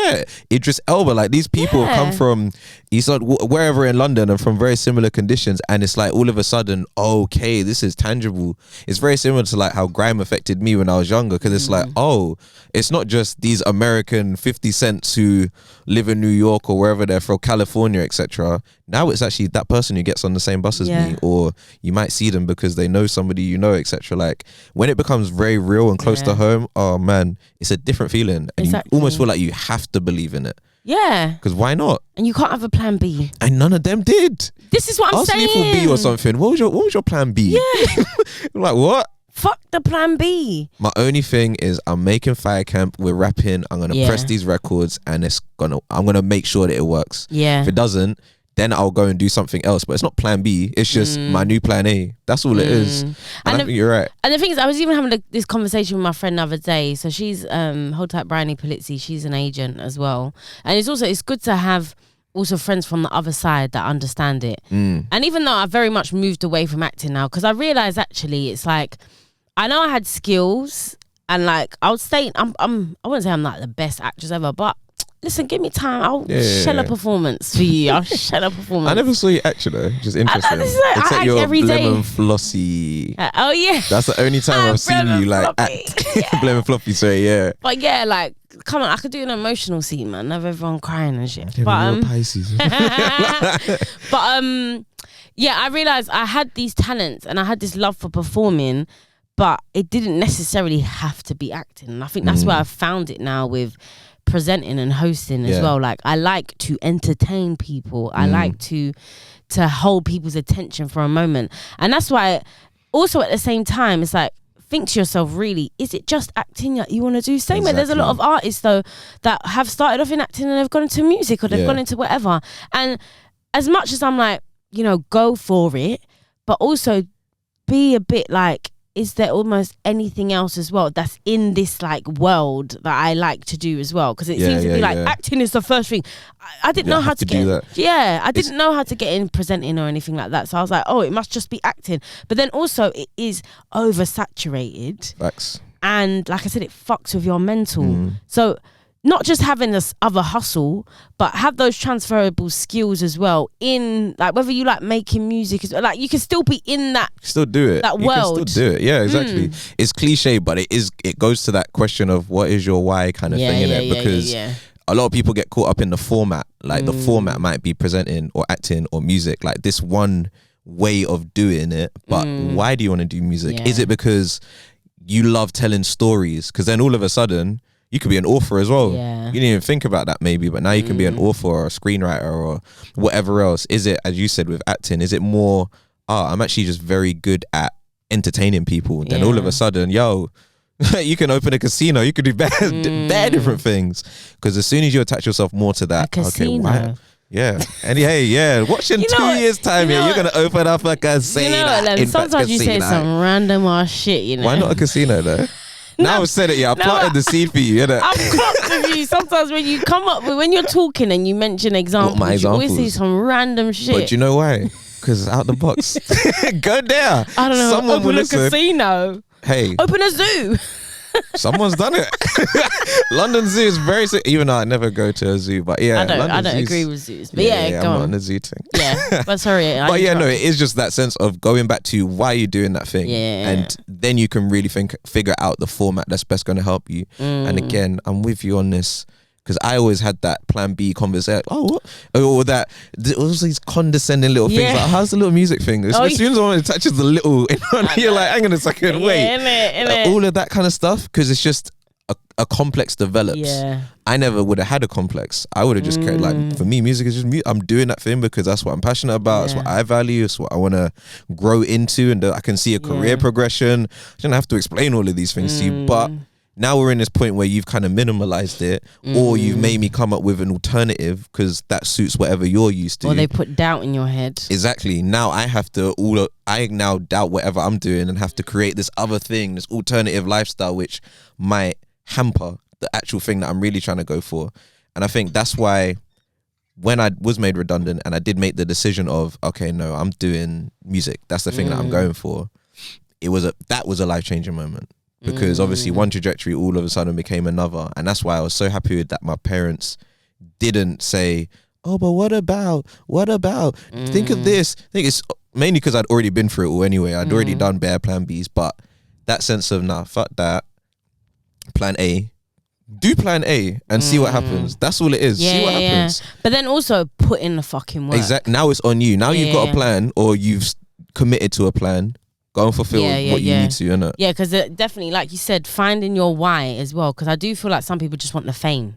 Idris Elba, like, these people come from East London, wherever in London, and from very similar conditions, and it's like all of a sudden, okay, this is tangible. It's very similar to like how grime affected me when I was younger, because it's like, oh, it's not just these American 50 cents who live in New York or wherever they're from, California, etc. Now it's actually that person who gets on the same bus as me, or you might see them because they know somebody you know, etc. Like, when it becomes very real and close to home, oh man, it's a different feeling, and you almost feel like you have to believe in it. Yeah, because why not? And you can't have a plan B. And none of them did. This is what I'm saying. Ask me for B or something. What was your plan B? Yeah. Like, what? Fuck the plan B. My only thing is, I'm making Fire Camp, we're rapping, I'm gonna press these records, and I'm gonna make sure that it works. Yeah. If it doesn't, then I'll go and do something else. But it's not plan B, it's just my new plan A. That's all it is. And I think you're right. And the thing is, I was even having this conversation with my friend the other day. So she's hold tight, Bryony Polizzi, she's an agent as well. And it's good to have also friends from the other side that understand it. And even though I've very much moved away from acting now, because I realised actually it's like, I know I had skills, and like I would say I wouldn't say I'm like the best actress ever, but listen, give me time. I'll shell a performance for you. I'll shell a performance. I never saw you act, you know. Just interesting. I act your every day. Blem and Flossy. Oh yeah. That's the only time I've seen you like act. Blem and Floppy, sorry, yeah. But yeah, like, come on, I could do an emotional scene, man. Have everyone crying and shit. Yeah, but Pisces. Yeah, I realised I had these talents and I had this love for performing, but it didn't necessarily have to be acting. And I think that's where I've found it now with presenting and hosting as well. Like, I like to entertain people. I like to hold people's attention for a moment. And that's why also at the same time, it's like, think to yourself, really, is it just acting that you want to do? Same way there's a lot of artists though that have started off in acting and they've gone into music or they've gone into whatever. And as much as I'm like, you know, go for it, but also be a bit like, is there almost anything else as well that's in this like world that I like to do as well? Because it seems to be like acting is the first thing. I didn't know how to get in. Yeah, I didn't know how to get in presenting or anything like that. So I was like, oh, it must just be acting. But then also it is oversaturated. Facts. And like I said, it fucks with your mental. So not just having this other hustle, but have those transferable skills as well in like whether you like making music, like you can still be in that. Still do it. That you world. Can still do it. Yeah, exactly. It's cliche, but it goes to that question of what is your why kind of thing, innit? Because a lot of people get caught up in the format. Like the format might be presenting or acting or music, like this one way of doing it. But why do you want to do music? Is it because you love telling stories? Because then all of a sudden, you could be an author as well. You didn't even think about that maybe, but now you can be an author or a screenwriter or whatever else. Is it, as you said with acting, is it more, I'm actually just very good at entertaining people? Then all of a sudden, You can open a casino. You could do bare different things. Because as soon as you attach yourself more to that, casino. Why? Yeah. And watch in 2 years time, you're going to open up a casino. You know what, sometimes you say some random ass shit, you know. Why not a casino though? Now I've said it, I planted the seed for you, innit? I'm clocked with you. Sometimes when you come up with, when you're talking and you mention examples, you always say some random shit. But you know why? Because out the box. Go there. I don't know. Someone open will a listen. casino. Hey. Open a zoo. Someone's done it. London Zoo is very sick. Even though I never go to a zoo, but yeah, I don't agree with zoos. But yeah, go I'm on. not on the zoo thing. Yeah, but sorry. But yeah, no, it is just that sense of going back to why you're doing that thing, and then you can really figure out the format that's best going to help you. And again, I'm with you on this. Because I always had that plan B conversation. Or that all these condescending little things. Like, how's the little music thing? As soon as someone touches the little, you're like, hang on a second, wait. All of that kind of stuff. Because it's just a complex develops. Yeah. I never would have had a complex. I would have just cared. Like, for me, music is just music. I'm doing that thing because that's what I'm passionate about. That's what I value. It's what I want to grow into. And I can see a career progression. I don't have to explain all of these things to you. But now we're in this point where you've kind of minimalized it, or you've made me come up with an alternative because that suits whatever you're used to. Or they put doubt in your head. Exactly. Now I have to I now doubt whatever I'm doing and have to create this other thing, this alternative lifestyle, which might hamper the actual thing that I'm really trying to go for. And I think that's why when I was made redundant and I did make the decision of, okay, no, I'm doing music. That's the thing that I'm going for. That was a life-changing moment. Because obviously one trajectory all of a sudden became another. And that's why I was so happy that my parents didn't say, oh, but what about? Think of this. I think it's mainly because I'd already been through it all anyway. I'd already done bare plan Bs. But that sense of, nah, fuck that. Plan A. Do plan A and see what happens. That's all it is. See what happens. But then also put in the fucking work. Exactly. Now it's on you. Now you've got a plan, or you've committed to a plan. Go and fulfill what you need to, innit? Yeah, because definitely, like you said, finding your why as well. Because I do feel like some people just want the fame.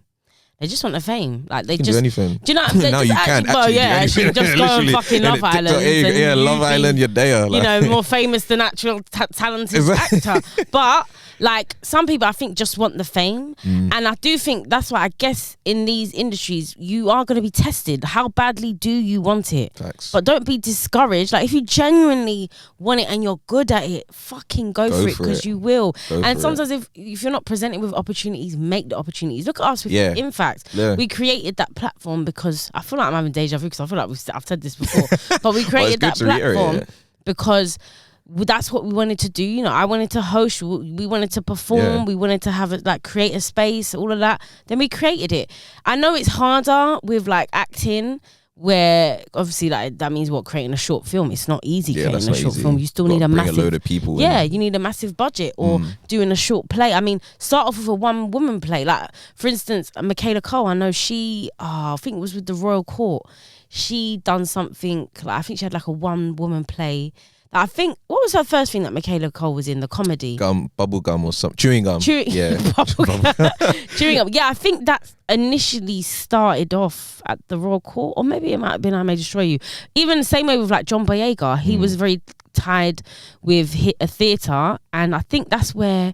They just want the fame. Like they just do anything. Do you know? Now you can actually do anything. Just go on fucking Love Island. Love Island, you're there. You know, more famous than actual talented actor. But like some people, I think just want the fame, and I do think that's why I guess in these industries you are going to be tested. How badly do you want it? Facts. But don't be discouraged. Like if you genuinely want it and you're good at it, fucking go for it because you will. And sometimes if you're not presented with opportunities, make the opportunities. Look at us with Impact. We created that platform because I feel like I'm having deja vu because I feel like I've said this before, but we created that platform because that's what we wanted to do. You know, I wanted to host, we wanted to perform, we wanted to have create a space, all of that. Then we created it. I know it's harder with like acting, where obviously like that means creating a short film. It's not easy creating a short film. You still need a massive load of people. You need a massive budget, or doing a short play. I mean, start off with a one woman play. Like for instance, Michaela Cole. I know she I think it was with the Royal Court. She done something like I think she had like a one woman play. I think, what was her first thing that Michaela Cole was in? The comedy? Bubble gum or something. Chewing gum. Yeah. Chewing gum. Yeah, I think that initially started off at the Royal Court, or maybe it might have been I May Destroy You. Even the same way with like John Boyega. He was very tied with a theatre, and I think that's where,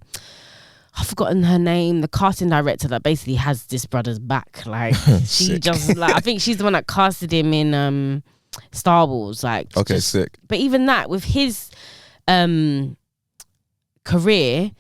I've forgotten her name, the casting director that basically has this brother's back. Like, she just, like, I think she's the one that casted him in Star Wars, like sick. But even that with his career,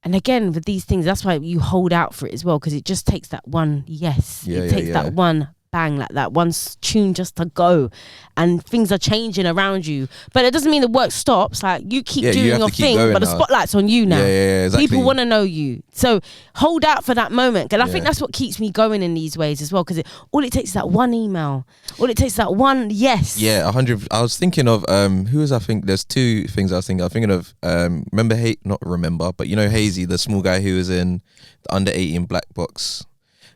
and again with these things, that's why you hold out for it as well, because it just takes that one that one bang, like that one tune just to go, and things are changing around you. But it doesn't mean the work stops. Like you keep doing your thing, but the spotlight's on you now. Exactly. People want to know you, so hold out for that moment. And I think that's what keeps me going in these ways as well, because all it takes is that one email, all it takes is that one yes. 100. I was thinking of who was, I think there's two things I was thinking of. But you know Hazy, the small guy who was in the under 18 Black Box.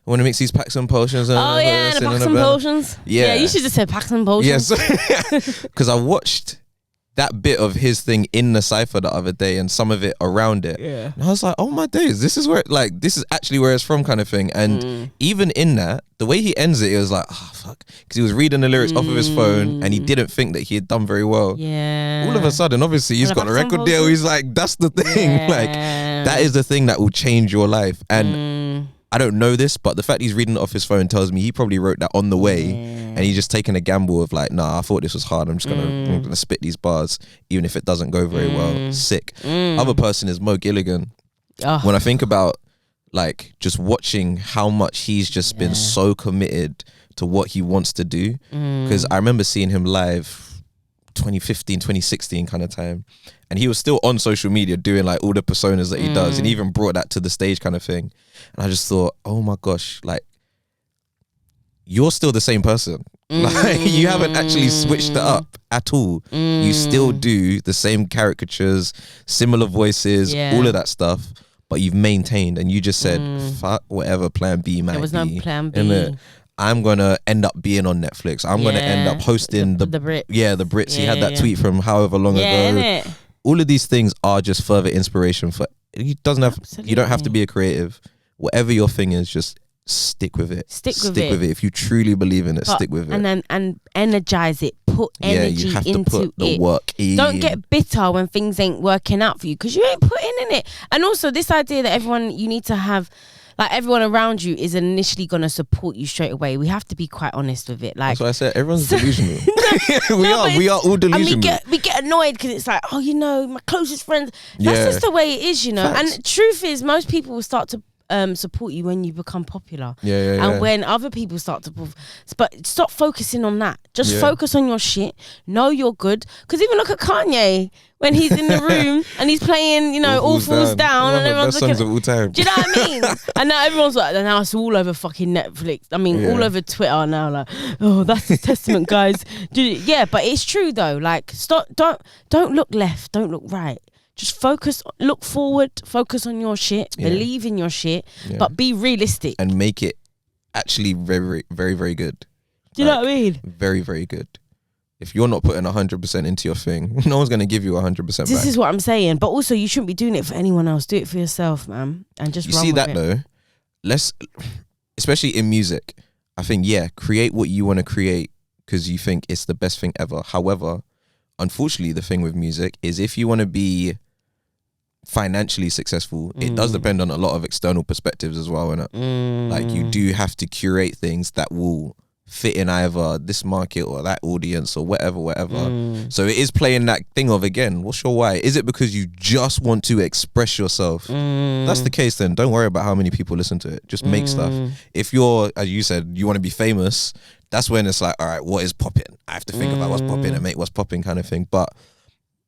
When he makes these packs and potions. The packs and potions. Yeah, you should just say packs and potions. Yes, because I watched that bit of his thing in the cypher the other day, and some of it around it. Yeah, and I was like, oh my days, this is actually where it's from, kind of thing. And even in that, the way he ends it was like, oh fuck, because he was reading the lyrics off of his phone, and he didn't think that he had done very well. Yeah. All of a sudden, obviously, he's got a record deal. He's like, that's the thing. Like, That is the thing that will change your life. And I don't know this, but the fact he's reading it off his phone tells me he probably wrote that on the way, and he's just taking a gamble of like, nah, I thought this was hard. I'm gonna spit these bars, even if it doesn't go very well. Sick. Other person is Mo Gilligan. When I think about like just watching how much he's just been so committed to what he wants to do, because I remember seeing him live 2015 2016 kind of time, and he was still on social media doing like all the personas that he does, and he even brought that to the stage kind of thing. And I just thought, oh my gosh, like you're still the same person. Like you haven't actually switched it up at all. You still do the same caricatures, similar voices, all of that stuff, but you've maintained, and you just said fuck whatever plan B might be. There was no plan B. Innit? I'm gonna end up being on Netflix. I'm gonna end up hosting the Brits. Yeah, the Brits. He had that tweet from however long ago. Innit? All of these things are just further inspiration for. You don't have to be a creative. Whatever your thing is, just stick with it. Stick with it. If you truly believe in it, stick with it. And energize it. Put energy you have into to put the it. work in. Don't get bitter when things ain't working out for you, because you ain't putting in it. And also this idea that you need to have, like, everyone around you is initially going to support you straight away. We have to be quite honest with it. Like, that's what I said. Everyone's delusional. we are all delusional. And we get annoyed because it's like, oh, my closest friends. That's just the way it is, Facts. And truth is, most people will start to support you when you become popular. And when other people start to, but stop focusing on that. Just focus on your shit. Know you're good. Because even look at Kanye when he's in the room and he's playing, All Falls Down, and everyone's looking. Songs of all time. Do you know what I mean? And now everyone's like, now it's all over fucking Netflix. I mean, all over Twitter now. Like, oh, that's the testament, guys. Yeah, but it's true though. Like, stop. Don't look left. Don't look right. Just focus, look forward, focus on your shit, believe in your shit, but be realistic. And make it actually very, very, very good. Do you know what I mean? Very, very good. If you're not putting 100% into your thing, no one's going to give you 100% back. This is what I'm saying. But also, you shouldn't be doing it for anyone else. Do it for yourself, man. And just run with it. You see that though? Especially in music, I think, create what you want to create because you think it's the best thing ever. However, unfortunately, the thing with music is if you want to be financially successful, it does depend on a lot of external perspectives as well, innit? Like, you do have to curate things that will fit in either this market or that audience or whatever. So it is playing that thing of, again, what's your why? Is it because you just want to express yourself? That's the case, then don't worry about how many people listen to it. Just make stuff. If you're, as you said, you want to be famous, that's when it's like, all right, what is popping? I have to think about what's popping and make what's popping kind of thing. But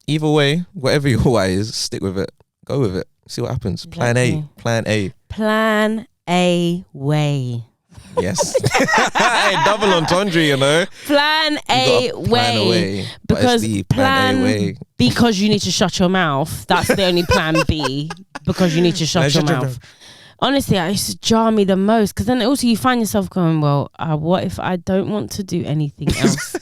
either way, whatever your why is, stick with it. Go with it. See what happens. Exactly. Plan A way. Yes. Hey, double entendre, Plan A way. Because plan A way. Because you need to shut your mouth. That's the only plan B. Because you need to shut your mouth. Honestly, it used to jar me the most. Because then also you find yourself going, well, what if I don't want to do anything else?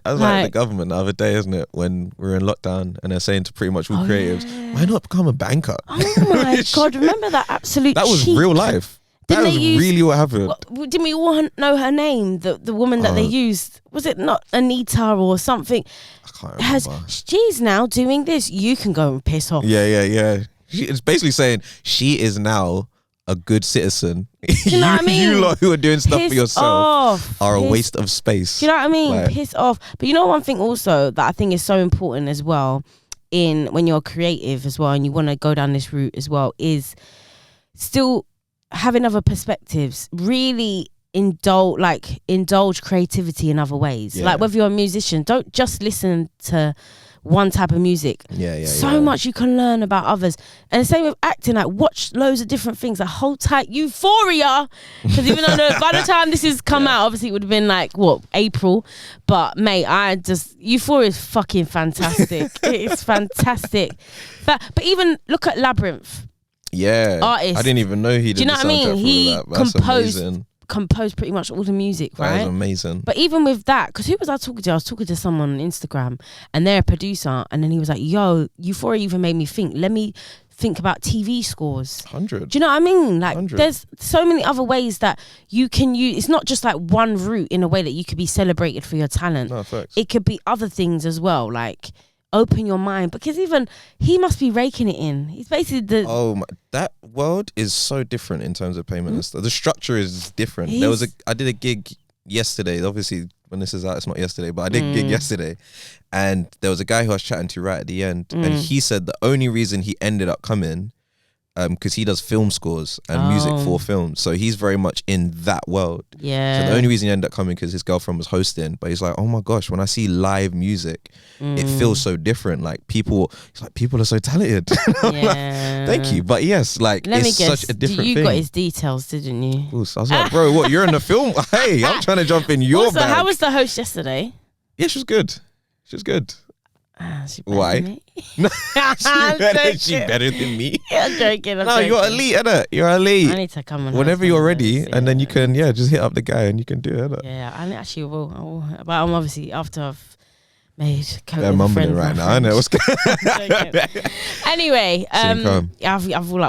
I was like the government the other day, isn't it? When we were in lockdown and they're saying to pretty much all creatives, why not become a banker? Oh my God, remember that absolute That was real life. That was really what happened. Didn't we all know her name? The woman that they used. Was it not Anita or something? I can't remember. She's now doing this. You can go and piss off. Yeah. It's basically saying she is now a good citizen. You know what I mean? You lot who are doing stuff for yourself are a waste of space. Do you know what I mean? Like, piss off. But you know one thing also that I think is so important as well in when you're creative as well and you want to go down this route as well is still having other perspectives. Really indulge creativity in other ways. Like whether you're a musician, don't just listen to one type of music. So much you can learn about others. And the same with acting, like watch loads of different things, like hold tight Euphoria, because even though by the time this has come out, obviously it would have been like April, but mate, Euphoria is fucking fantastic. It's fantastic. But even look at Labyrinth. Artist. I didn't even know he did. Do you know what I mean? He composed pretty much all the music, right? That was amazing. But even with that, because who was I talking to? I was talking to someone on Instagram and they're a producer, and then he was like, yo, Euphoria even made me think, let me think about TV scores. 100. Do you know what I mean? Like 100. There's so many other ways that you can use. It's not just like one route in a way that you could be celebrated for your talent. No, facts. It could be other things as well. Like open your mind, because even he must be raking it in. He's basically that world is so different in terms of payment and stuff. The structure is different. I did a gig yesterday. Obviously, when this is out, it's not yesterday, but I did a gig yesterday, and there was a guy who I was chatting to right at the end, and he said the only reason he ended up coming, because he does film scores and music for films, so he's very much in that world. Yeah. So the only reason he ended up coming because his girlfriend was hosting, but he's like, oh my gosh, when I see live music, it feels so different. Like people are so talented. Yeah. Thank you, but yes, like it's such a different thing. You got his details, didn't you? I was like, bro, what? You're in the film? Hey, I'm trying to jump in your bag. How was the host yesterday? Yeah, she was good. She was good. Why? She better than me. I'm joking. No, you're elite, innit? You're elite. I need to come and whenever you're ready, and then you can just hit up the guy and you can do it, innit? Yeah, I actually will. I will. But I'm obviously, after I've made they're mumbling right now. I know what's going on. Anyway,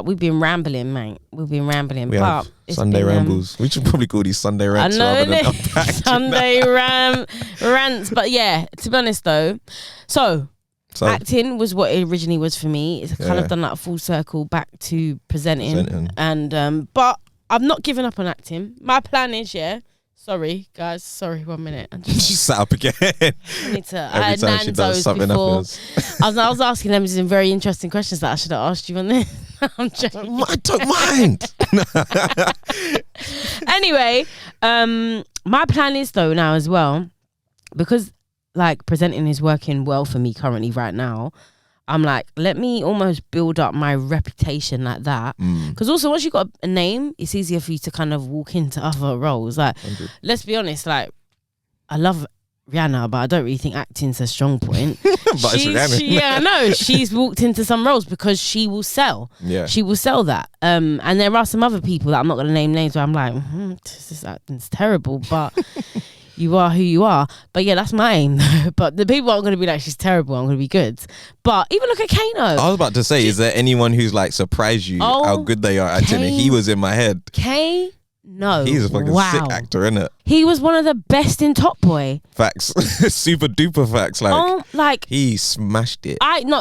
we've been rambling, mate. We've been rambling. We have Sunday rambles. We should probably call these Sunday rants rather than unpacked. Sunday rants. But yeah, to be honest though, so acting was what it originally was for me. It's kind of done that full circle back to presenting. And but I've not given up on acting. My plan is sorry, guys. Sorry, 1 minute. She sat up again. I need to. Every time she does something before. I was asking them some very interesting questions that I should have asked you on this. I'm joking. I don't mind. Anyway, my plan is though now as well, because like presenting is working well for me currently right now. I'm like, let me almost build up my reputation like that. Because also once you got a name, it's easier for you to kind of walk into other roles. Like, 100. Let's be honest, like, I love Rihanna, but I don't really think acting's a strong point. But it's Rihanna. I know. She's walked into some roles because she will sell. Yeah. She will sell that. And there are some other people that I'm not going to name names where I'm like, this acting's terrible, but... You are who you are. But yeah, that's my aim. But the people aren't going to be like, she's terrible, I'm going to be good. But even look at Kano. I was about to say, is there anyone who's like surprised you how good they are acting? He was in my head. No. He's a fucking sick actor, innit? He was one of the best in Top Boy. Facts. Super duper facts. Like, he smashed it.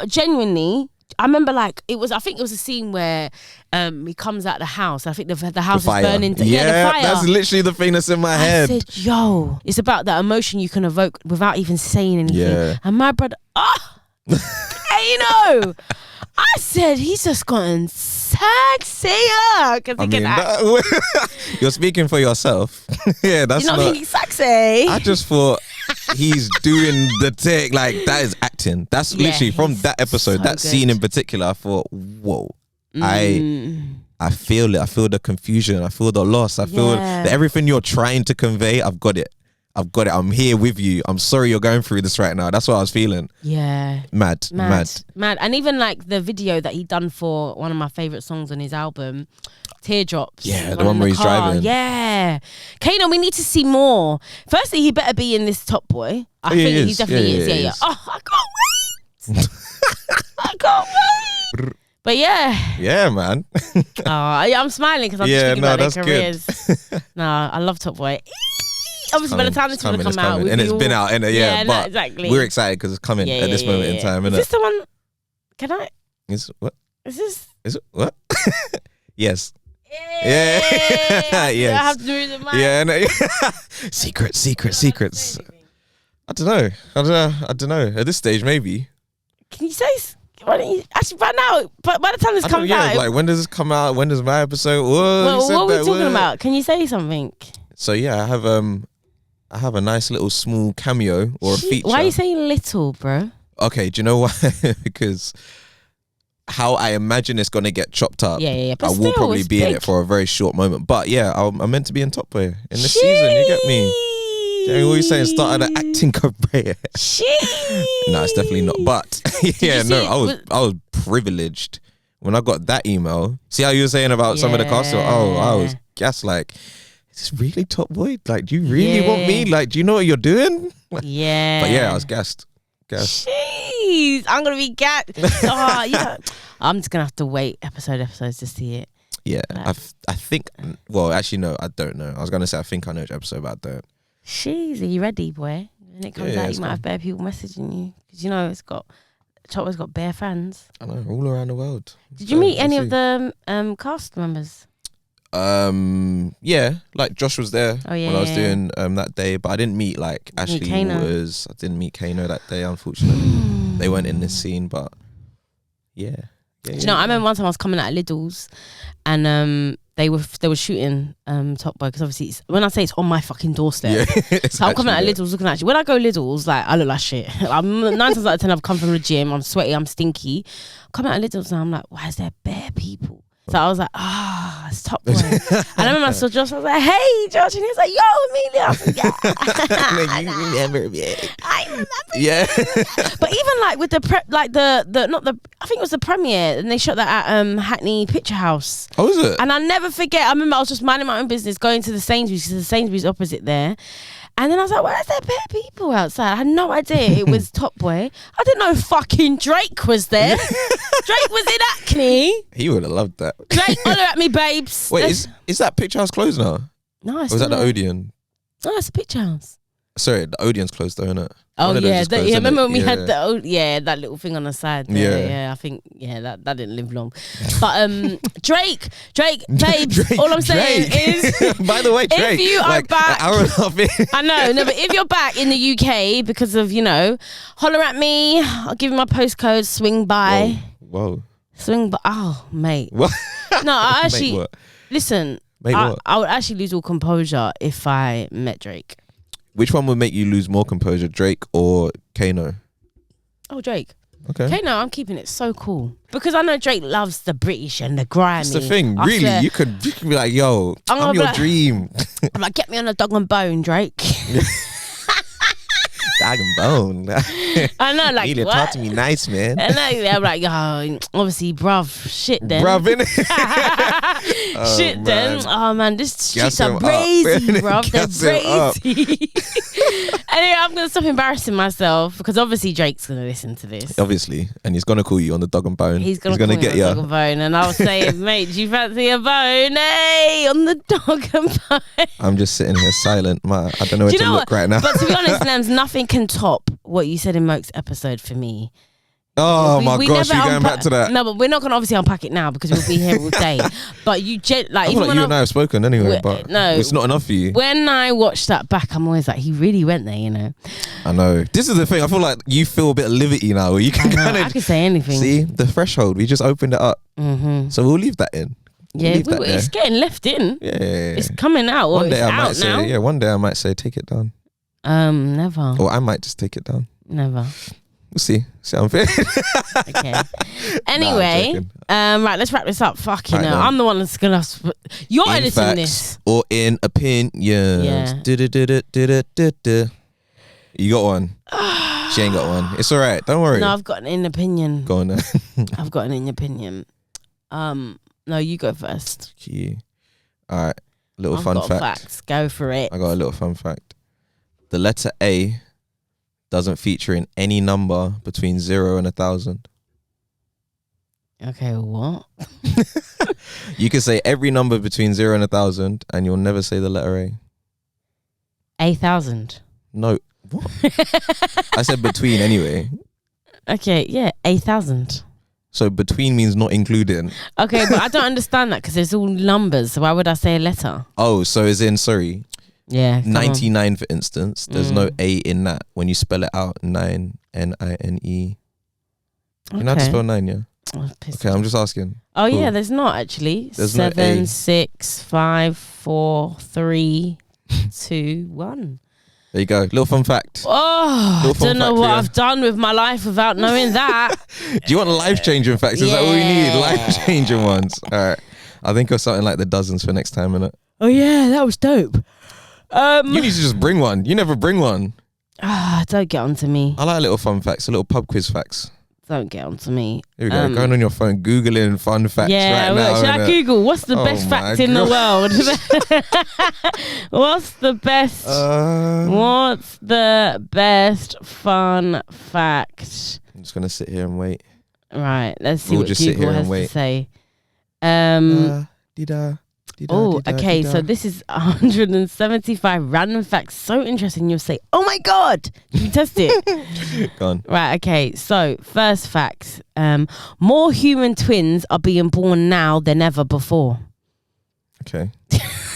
Genuinely, I remember like I think it was a scene where he comes out the house. I think the house is burning. The fire. That's literally the thing that's in my head. I said, yo, it's about that emotion you can evoke without even saying anything. Yeah. And my brother, Kano, I said, he's just gotten sexier. You're speaking for yourself. Yeah, that's not being sexy. I just thought he's doing the take. Like, that is acting. That's literally from that episode, that scene in particular. I thought, whoa, I feel it. I feel the confusion. I feel the loss. I feel that everything you're trying to convey, I've got it. I'm here with you. I'm sorry you're going through this right now. That's what I was feeling. Yeah. Mad. And even like the video that he done for one of my favourite songs on his album, Teardrops. Yeah, the one where he's driving. Yeah. Kano, we need to see more. Firstly, he better be in this Top Boy. I think he definitely is. Yeah. Oh, I can't wait. I can't wait. But yeah, man. I'm smiling because I'm just thinking about their careers. I love Top Boy. Obviously, by the time this will come out, and it's been out, but exactly. We're excited because it's coming at this moment in time. Is this the one? Can I? Is what? Is this? Is it what? Yes. Yeah. Yes. I have to do the mic. Yeah. No, secrets. I don't know. At this stage, maybe. Can you say? Why don't you actually right now? But by the time this comes out, like when does this come out? When does my episode? What are we talking about? Can you say something? So yeah, I have a nice little small cameo or a feature. Why are you saying little, bro? Okay, do you know why? Because how I imagine it's gonna get chopped up. Yeah. But I will probably be in it for a very short moment. But yeah, I'm meant to be in Top Boy in this season. You get me? What are you saying? Started an acting career. No, it's definitely not. But I was privileged when I got that email. See how you were saying about some of the cast? I was gassed. Like, is this really Top Boy? Like, do you really want me? Like, do you know what you're doing? Yeah. But yeah, I was gassed. Jeez, I'm gonna be gassed. I'm just gonna have to wait episodes to see it. Yeah, like, I think. Well, actually, no, I don't know. I was gonna say I think I know which episode, but I don't. Jeez, are you ready, boy? When it comes out, you might have bare people messaging you because it's got Top Boy's got bare fans. I know, all around the world. Did you meet any of the cast members? Yeah, like Josh was there when I was yeah. doing that day, but I didn't meet like Ashley Kano. Waters. I didn't meet Kano that day, unfortunately. They weren't in this scene, but yeah. Do you know, I remember one time I was coming out of Lidl's and they were shooting Top Boy because obviously when I say it's on my fucking doorstep. So I'm coming out of Lidl's looking at you. When I go Lidl's, like I look like shit. I'm 9 times out of 10 I've come from the gym, I'm sweaty, I'm stinky. I'm coming out of Lidl's and I'm like, why is there bare people? So I was like, it's Top Boy. And I remember I saw Josh, I was like, hey Josh, and he was like, yo Amelia. I was like, yeah. You remember me? I remember. Yeah. But even like with the I think it was the premiere and they shot that at Hackney Picture House. Oh, is it? And I'll never forget, I remember I was just minding my own business going to the Sainsbury's because the Sainsbury's opposite there. And then I was like, why is there bare people outside? I had no idea it was Top Boy. I didn't know fucking Drake was there. Drake was in Hackney. He would have loved that. Drake, holler at me, babes. Wait, is that Picture House closed now? No, it's or was that the not. Odeon? No, it's a Picture House. Sorry, the Odeon's closed though, innit? Oh One of those yeah, is closed, remember when we innit? had that little thing on the side there. Yeah, I think that didn't live long. But Drake, babes, all I'm saying is by the way, Drake, if you are like, back, an hour and a half in. I know, no, but if you're back in the UK because of, holler at me, I'll give you my postcode, swing by. Whoa. Swing by. Oh, mate. What? No, I actually, Mate, what? listen, Mate, what? I would actually lose all composure if I met Drake. Which one would make you lose more composure, Drake or Kano? Oh, Drake. Okay. Kano, I'm keeping it so cool. Because I know Drake loves the British and the grimy. That's the thing. I Really, swear. you could be like, yo, I'm your dream. I'm like, get me on a dog and bone, Drake. Dag and bone. I know, like, Amelia, what? talk to me nice, man. And I'm like, obviously, bruv, shit then. Bruv, innit? Shit then. man. Oh man, this streets Gas are him up. brazy, bruv. They're Gas him up. brazy. Anyway, I'm gonna stop embarrassing myself because obviously Drake's gonna listen to this. Obviously, and he's gonna call you on the dog and bone. He's gonna get you you. on the dog and bone, and I'll say, mate, do you fancy a bone? Hey, on the dog and bone. I'm just sitting here silent. I don't know where Do you to know look right now. But to be honest, Lems, nothing can top what you said in Moke's episode for me. Oh We my gosh, never you're going back to that. No, but we're not gonna obviously unpack it now because we'll be here all day. But you I even feel like when you and I have spoken anyway, but no, it's not enough for you. when I watch that back, I'm always like, he really went there, I know. This is the thing. I feel like you feel a bit of liberty now where you can kind I of could say anything. see the threshold. We just opened it up. Mm-hmm. So we'll leave that in. Yeah, leave that there. it's getting left in. Yeah. It's coming out. One day it's I might out say, now. yeah, one day I might say, take it down. Never. Or I might just take it down. Never. We'll see. See how I'm feeling. Okay. Anyway, joking. right, let's wrap this up. Fucking Right hell. then. I'm the one that's gonna. You're In editing facts this. or in opinions. Yeah. Du-du-du-du-du-du-du. You got one. She ain't got one. It's all right. Don't worry. No, I've got an in opinion. Go on then. I've got an in opinion. No, you go first. Yeah. All right. Little I've fun got fact. facts. Go for it. I got a little fun fact. The letter A doesn't feature in any number between 0 and 1,000. Okay, what? You can say every number between 0 and 1,000 and you'll never say the letter A. 8,000. No. What? I said between anyway. Okay, yeah, 8,000. So between means not including. Okay, but I don't understand that because it's all numbers. So why would I say a letter? Oh, so as in, sorry, Yeah. come on. 99 for instance, there's no A in that. When you spell it out, 9, N-I-N-E. You know how to Okay. spell 9, yeah? Oh, pissed Okay, off. I'm just asking. Oh Cool. yeah, there's not actually. There's no 7, A. 6, 5, 4, 3, 2, 1. There you go. Little fun fact. Oh, I Little fun don't know fact what for you. I've done with my life without knowing that. Do you want life-changing facts? Is that all we need? Yeah. Life-changing ones. All right. I think of something like the dozens for next time, innit? Oh yeah, that was dope. You need to just bring one. You never bring one. Don't get onto me. I like little fun facts, a little pub quiz facts. Don't get onto me. Here we go. Going on your phone, Googling fun facts Yeah, right now. should I innit? Google what's the Oh best my fact in the world? What's the best? What's the best fun fact? I'm just going to sit here and wait. Right, let's see We'll what just sit Google here and has to wait. say. Dida. Oh, okay. So this is 175 random facts. So interesting. You'll say, "Oh my god!" You test it. Go on. Right. Okay. So first fact: more human twins are being born now than ever before. Okay.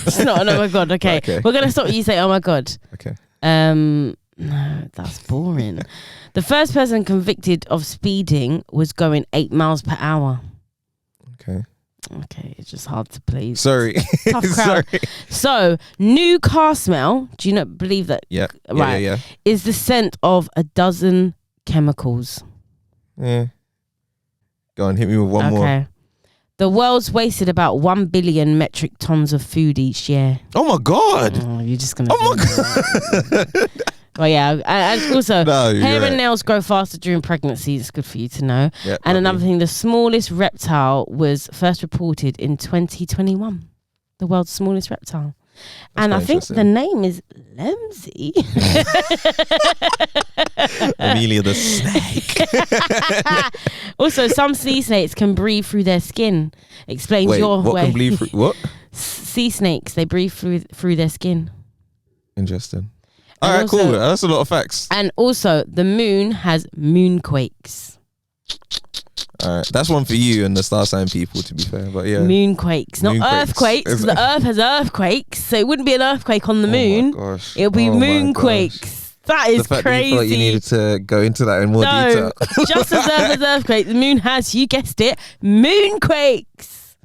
It's not an oh my god. Okay. Okay. We're gonna stop you say oh my god. Okay. No, that's boring. The first person convicted of speeding was going 8 miles per hour. Okay. Okay, it's just hard to please. Sorry. Tough crowd. Sorry. So, new car smell, do you not believe that? Yeah. Right. Yeah. Is the scent of a dozen chemicals. Yeah. Go on, hit me with one more. Okay. The world's wasted about 1 billion metric tons of food each year. Oh my god. Oh, you're just gonna. Oh my god. Well, yeah, and also No, you're hair right. and nails grow faster during pregnancy. It's good for you to know. Yeah, And lovely. another thing, the smallest reptile was first reported in 2021. The world's smallest reptile. And I quite think the interesting. name is Lemzi. Amelia the snake. Also, some sea snakes can breathe through their skin. Explains Wait, your what way. can bleed through? What? Sea snakes, they breathe through their skin. Interesting. And All right, also- cool. That's a lot of facts. And also, the moon has moonquakes. All right, that's one for you and the star sign people, to be fair. But yeah, Moonquakes, not Moonquakes. earthquakes. 'Cause the earth has earthquakes, so it wouldn't be an earthquake on the Oh moon. my gosh. It'll be Oh my moonquakes. gosh. That The is fact crazy. that you felt you needed to go into that in more No, detail. just as earth has earthquake, the moon has, you guessed it, moonquakes.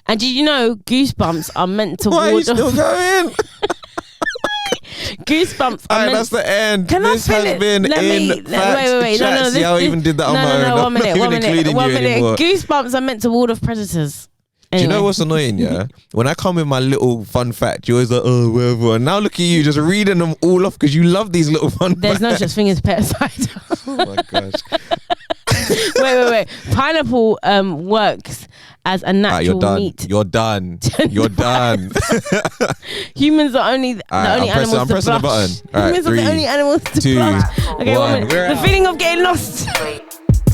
And did you know goosebumps are meant to Why are you ward still off? going? Goosebumps All are right, meant. that's the end. Can I This has finish? been Let in me- facts. wait. Chats. See how I even did that on my own. No, I'm one not minute, even one minute, including one you minute. anymore. Goosebumps are meant to ward off predators. Do you know Anyway. what's annoying? Yeah, when I come with my little fun fact, you're always like, oh, whatever. And now look at you, just reading them all off because you love these little fun There's no facts. such thing as pesticide. Oh my gosh. wait. Pineapple works as a natural You're done. meat. You're done. You're done. Humans are only the only animals I'm to pressing the blush. button. All right, Humans are 3, the only animals to 2, blush. Okay, 1. 1 minute. The feeling of getting lost. Sweet.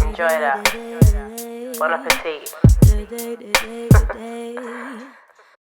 Enjoy that. Bon appetit.